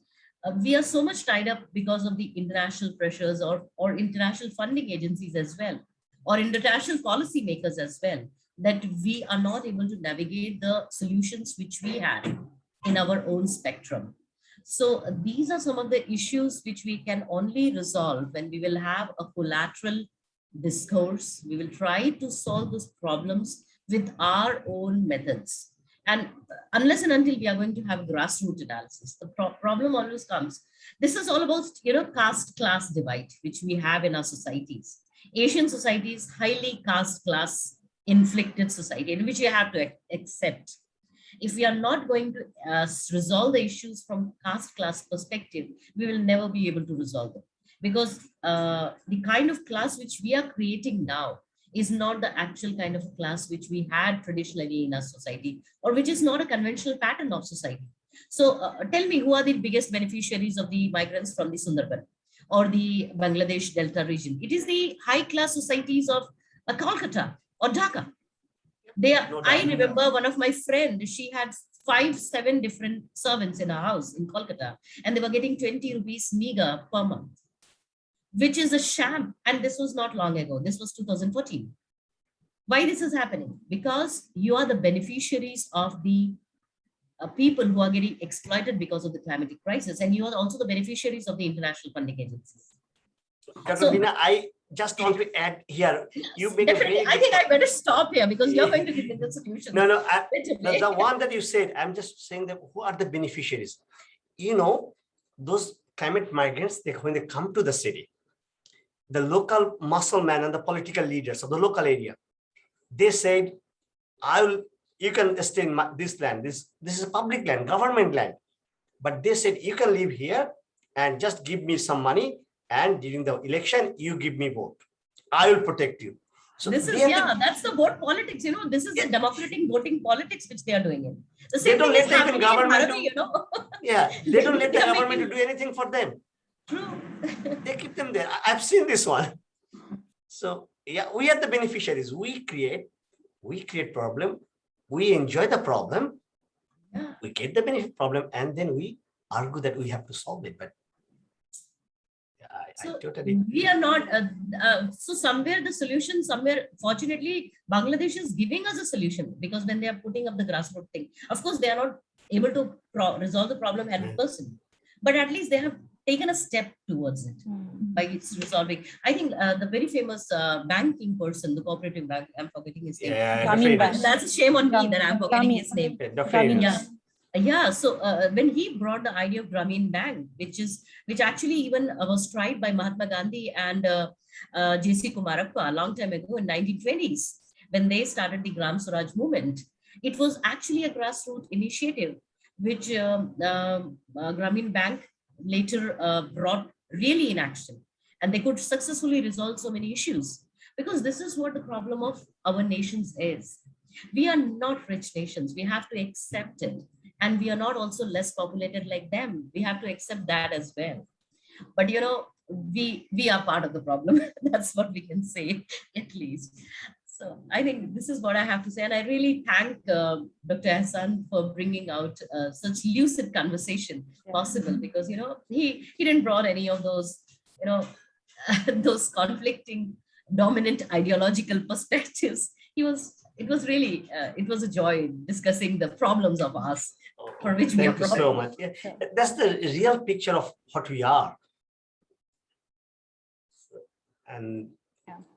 we are so much tied up because of the international pressures or international funding agencies as well, or international policy makers as well, that we are not able to navigate the solutions which we had in our own spectrum. So these are some of the issues which we can only resolve when we will have a collateral discourse. We will try to solve those problems with our own methods. And unless and until we are going to have grassroots analysis, the problem always comes. This is all about, you know, caste class divide, which we have in our societies. Asian societies, highly caste class inflicted society, in which you have to accept. If we are not going to resolve the issues from caste class perspective, we will never be able to resolve them, because the kind of class which we are creating now is not the actual kind of class which we had traditionally in our society, or which is not a conventional pattern of society. So tell me, who are the biggest beneficiaries of the migrants from the Sundarban or the Bangladesh Delta region? It is the high class societies of Kolkata or Dhaka. I remember one of my friends, she had 5-7 different servants in her house in Kolkata, and they were getting 20 rupees meager per month, which is a sham. And this was not long ago. This was 2014. Why this is happening? Because you are the beneficiaries of the people who are getting exploited because of the climatic crisis, and you are also the beneficiaries of the international funding agencies. Dr. Bina, I just want to add here. You make definitely. I think I better stop here because you're going to give me the solution. No, the one that you said, I'm just saying that who are the beneficiaries? You know, those climate migrants, when they come to the city, the local muscle man and the political leaders of the local area, they said, you can stay in this land. This is a public land, government land. But they said, you can live here and just give me some money. And during the election, you give me vote. I will protect you. So this is, that's the vote politics, you know, this is the democratic voting politics which they are doing it. The same they don't let the government Bharati, you know? Yeah, they don't let the government to do anything for them. True. They keep them there. I've seen this one. So Yeah, we are the beneficiaries. We create problem. We enjoy the problem. Yeah. We get the benefit problem, and then we argue that we have to solve it. But I So totally. we are not, so somewhere the solution, somewhere, fortunately, Bangladesh is giving us a solution, because when they are putting up the grassroots thing, of course, they are not able to resolve the problem 100%, but at least they have taken a step towards it by its resolving. I think the very famous banking person, the cooperative bank, I'm forgetting his name. Yeah, Grameen Bank. That's a shame on me that I'm forgetting his name. Grameen Yeah. Bank. Yeah, so when he brought the idea of Grameen Bank, which actually even was tried by Mahatma Gandhi and J.C. Kumarappa a long time ago in 1920s, when they started the Gram Swaraj movement, it was actually a grassroots initiative, which Grameen Bank later brought really in action, and they could successfully resolve so many issues. Because this is what the problem of our nations is. We are not rich nations. We have to accept it. And we are not also less populated like them. We have to accept that as well. But we are part of the problem. That's what we can say, at least. So I think this is what I have to say. And I really thank Dr. Ahsan for bringing out such lucid conversation possible, because, he didn't brought any of those, those conflicting dominant ideological perspectives. It was really, it was a joy discussing the problems of us for which we are Thank you so much. Yeah, that's the real picture of what we are. And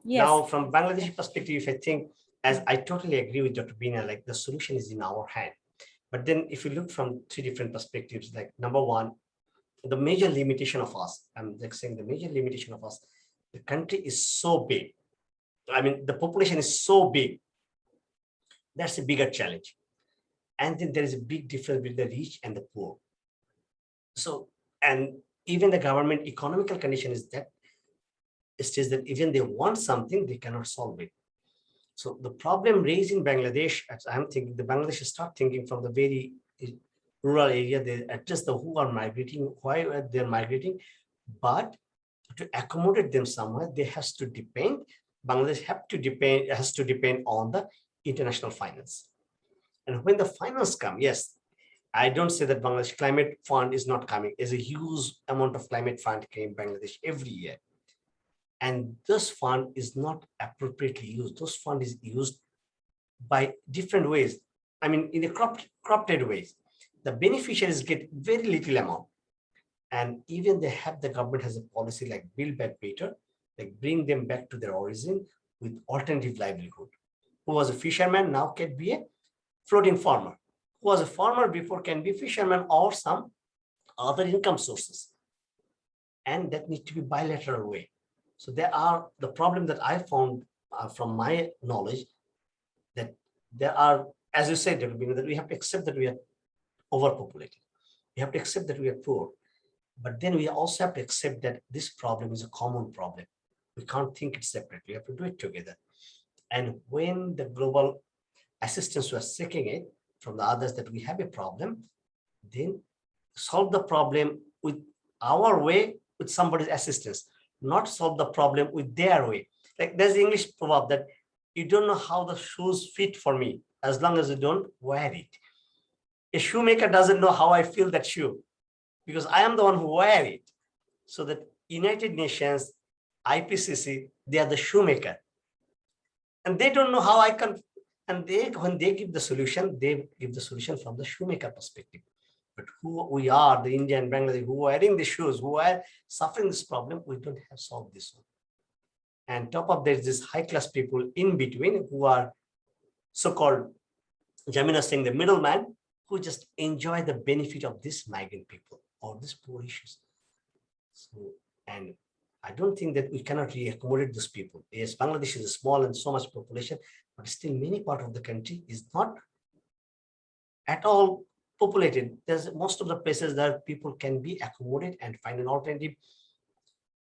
now from Bangladeshi perspective, I think, as I totally agree with Dr. Bina, like the solution is in our hand. But then if you look from three different perspectives, like number one, the major limitation of us, I'm like saying the major limitation of us, the country is so big. I mean, the population is so big. That's a bigger challenge. And then there is a big difference between the rich and the poor. So, and even the government economical condition is that it says that even they want something, they cannot solve it. So the problem raised in Bangladesh, as I'm thinking, the Bangladesh start thinking from the very rural area, they address the who are migrating, why they're migrating, but to accommodate them somewhere, they has to depend, Bangladesh has to depend on the international finance. And when the finance come, yes, I don't say that Bangladesh climate fund is not coming. There's a huge amount of climate fund came Bangladesh every year. And this fund is not appropriately used. Those fund is used by different ways. I mean, in a corrupted ways. The beneficiaries get very little amount. And even they have, the government has a policy like build back better, like bring them back to their origin with alternative livelihood. Who was a fisherman now can be a floating farmer. Who was a farmer before can be a fisherman or some other income sources. And that needs to be bilateral way. So there are the problem that I found from my knowledge, that there are, as you said, that we have to accept that we are overpopulated. We have to accept that we are poor. But then we also have to accept that this problem is a common problem. We can't think it separately. We have to do it together. And when the global assistance was seeking it from the others that we have a problem, then solve the problem with our way, with somebody's assistance, not solve the problem with their way. Like there's the English proverb that you don't know how the shoes fit for me as long as you don't wear it. A shoemaker doesn't know how I feel that shoe because I am the one who wear it. So that United Nations, IPCC, they are the shoemaker. And they don't know how I can, and when they give the solution, they give the solution from the shoemaker perspective. But who we are, the Indian, Bangladesh, who are wearing the shoes, who are suffering this problem, we don't have solved this one. And top of there's this high-class people in between who are so-called, Jamina saying the middleman, who just enjoy the benefit of this migrant people or these poor issues. So, and I don't think that we cannot really accommodate those people. Yes, Bangladesh is a small and so much population, but still many part of the country is not at all populated. There's most of the places that people can be accommodated and find an alternative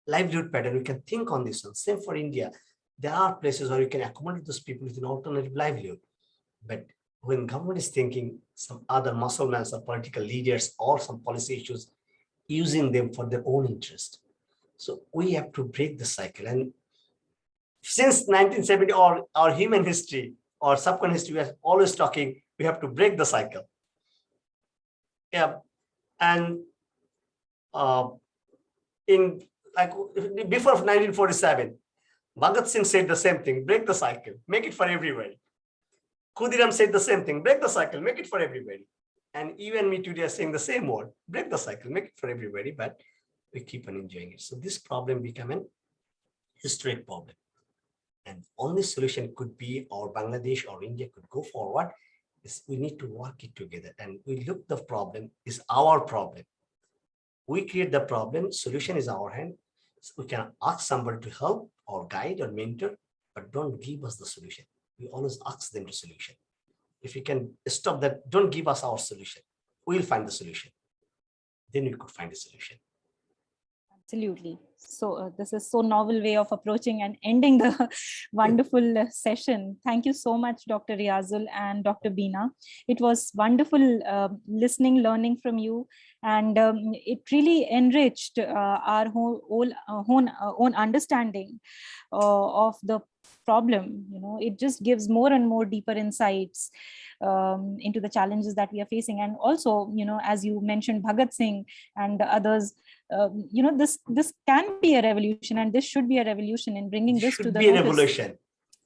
livelihood pattern. We can think on this one. Same for India. There are places where you can accommodate those people with an alternative livelihood. But when government is thinking some other musclemen or political leaders or some policy issues, using them for their own interest. So we have to break the cycle. And since 1970 or our human history or subcontinental history, we are always talking, we have to break the cycle. Yeah, and in like before 1947, Bhagat Singh said the same thing, break the cycle, make it for everybody. Khudiram said the same thing, break the cycle, make it for everybody. And even me today are saying the same word, break the cycle, make it for everybody, but we keep on enjoying it. So this problem became an historic problem. And only solution could be, or Bangladesh or India could go forward, is we need to work it together. And we look, the problem is our problem. We create the problem, solution is our hand. So we can ask somebody to help or guide or mentor, but don't give us the solution. We always ask them the solution. If you can stop that, don't give us our solution. We'll find the solution. Then we could find a solution. Absolutely. So this is so novel way of approaching and ending the wonderful session. Thank you so much, Dr. Reazul and Dr. Bina. It was wonderful listening, learning from you, and it really enriched our own understanding of the problem. You know, it just gives more and more deeper insights into the challenges that we are facing. And also, you know, as you mentioned, Bhagat Singh and others, you know, this can be a revolution, and this should be a revolution in bringing this to the notice. Revolution.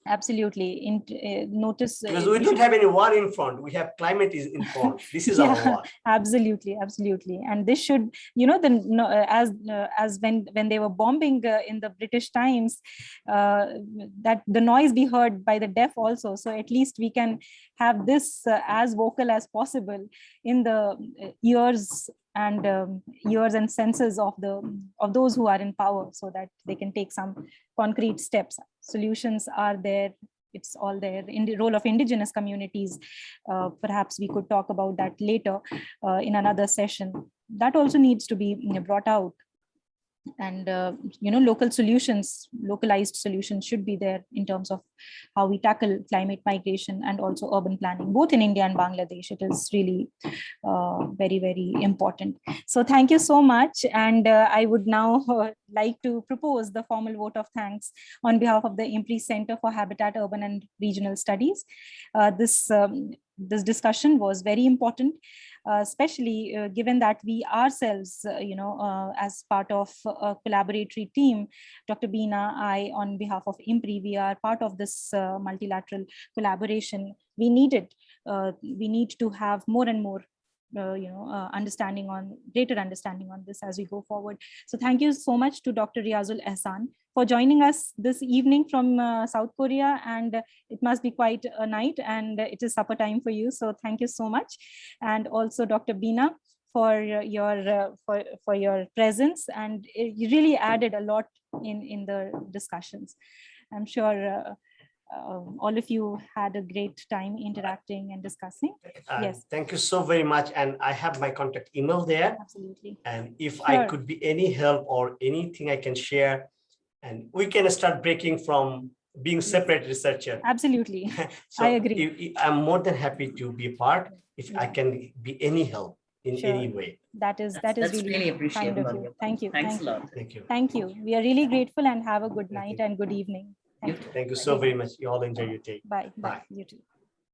Absolutely. Notice, because we don't have any war in front, we have climate is in front. This is our war. Absolutely, and this should, you know, as when they were bombing in the British times, that the noise be heard by the deaf also. So at least we can have this as vocal as possible in the ears and senses of those who are in power, so that they can take some concrete steps. Solutions are there, it's all there. In the role of indigenous communities, perhaps we could talk about that later in another session. That also needs to be brought out. And you know, localized solutions should be there in terms of how we tackle climate migration and also urban planning, both in India and Bangladesh. It is really very, very important. So thank you so much. And I would now like to propose the formal vote of thanks on behalf of the IMPRI Center for Habitat, Urban and Regional Studies. This discussion was very important, especially given that we ourselves, as part of a collaboratory team, Dr. Bina, I, on behalf of IMPRI, we are part of this multilateral collaboration. We need to have more and more greater understanding on this as we go forward. So thank you so much to Dr. Reazul Ahsan for joining us this evening from South Korea, and it must be quite a night, and it is supper time for you. So thank you so much, and also Dr. Bina for your presence, and you really added a lot in the discussions. I'm sure all of you had a great time interacting and discussing. Yes. Thank you so very much. And I have my contact email there. Absolutely. And if I could be any help or anything I can share, and we can start breaking from being separate researcher. Absolutely. So I agree. I'm more than happy to be a part if I can be any help in any way. That is really appreciable kind of you. Thank you. Thanks a lot. Thank you. Thank you. We are really grateful, and have a good night and good evening. Thank you so very much. You all enjoy your day. Bye. Bye. You too.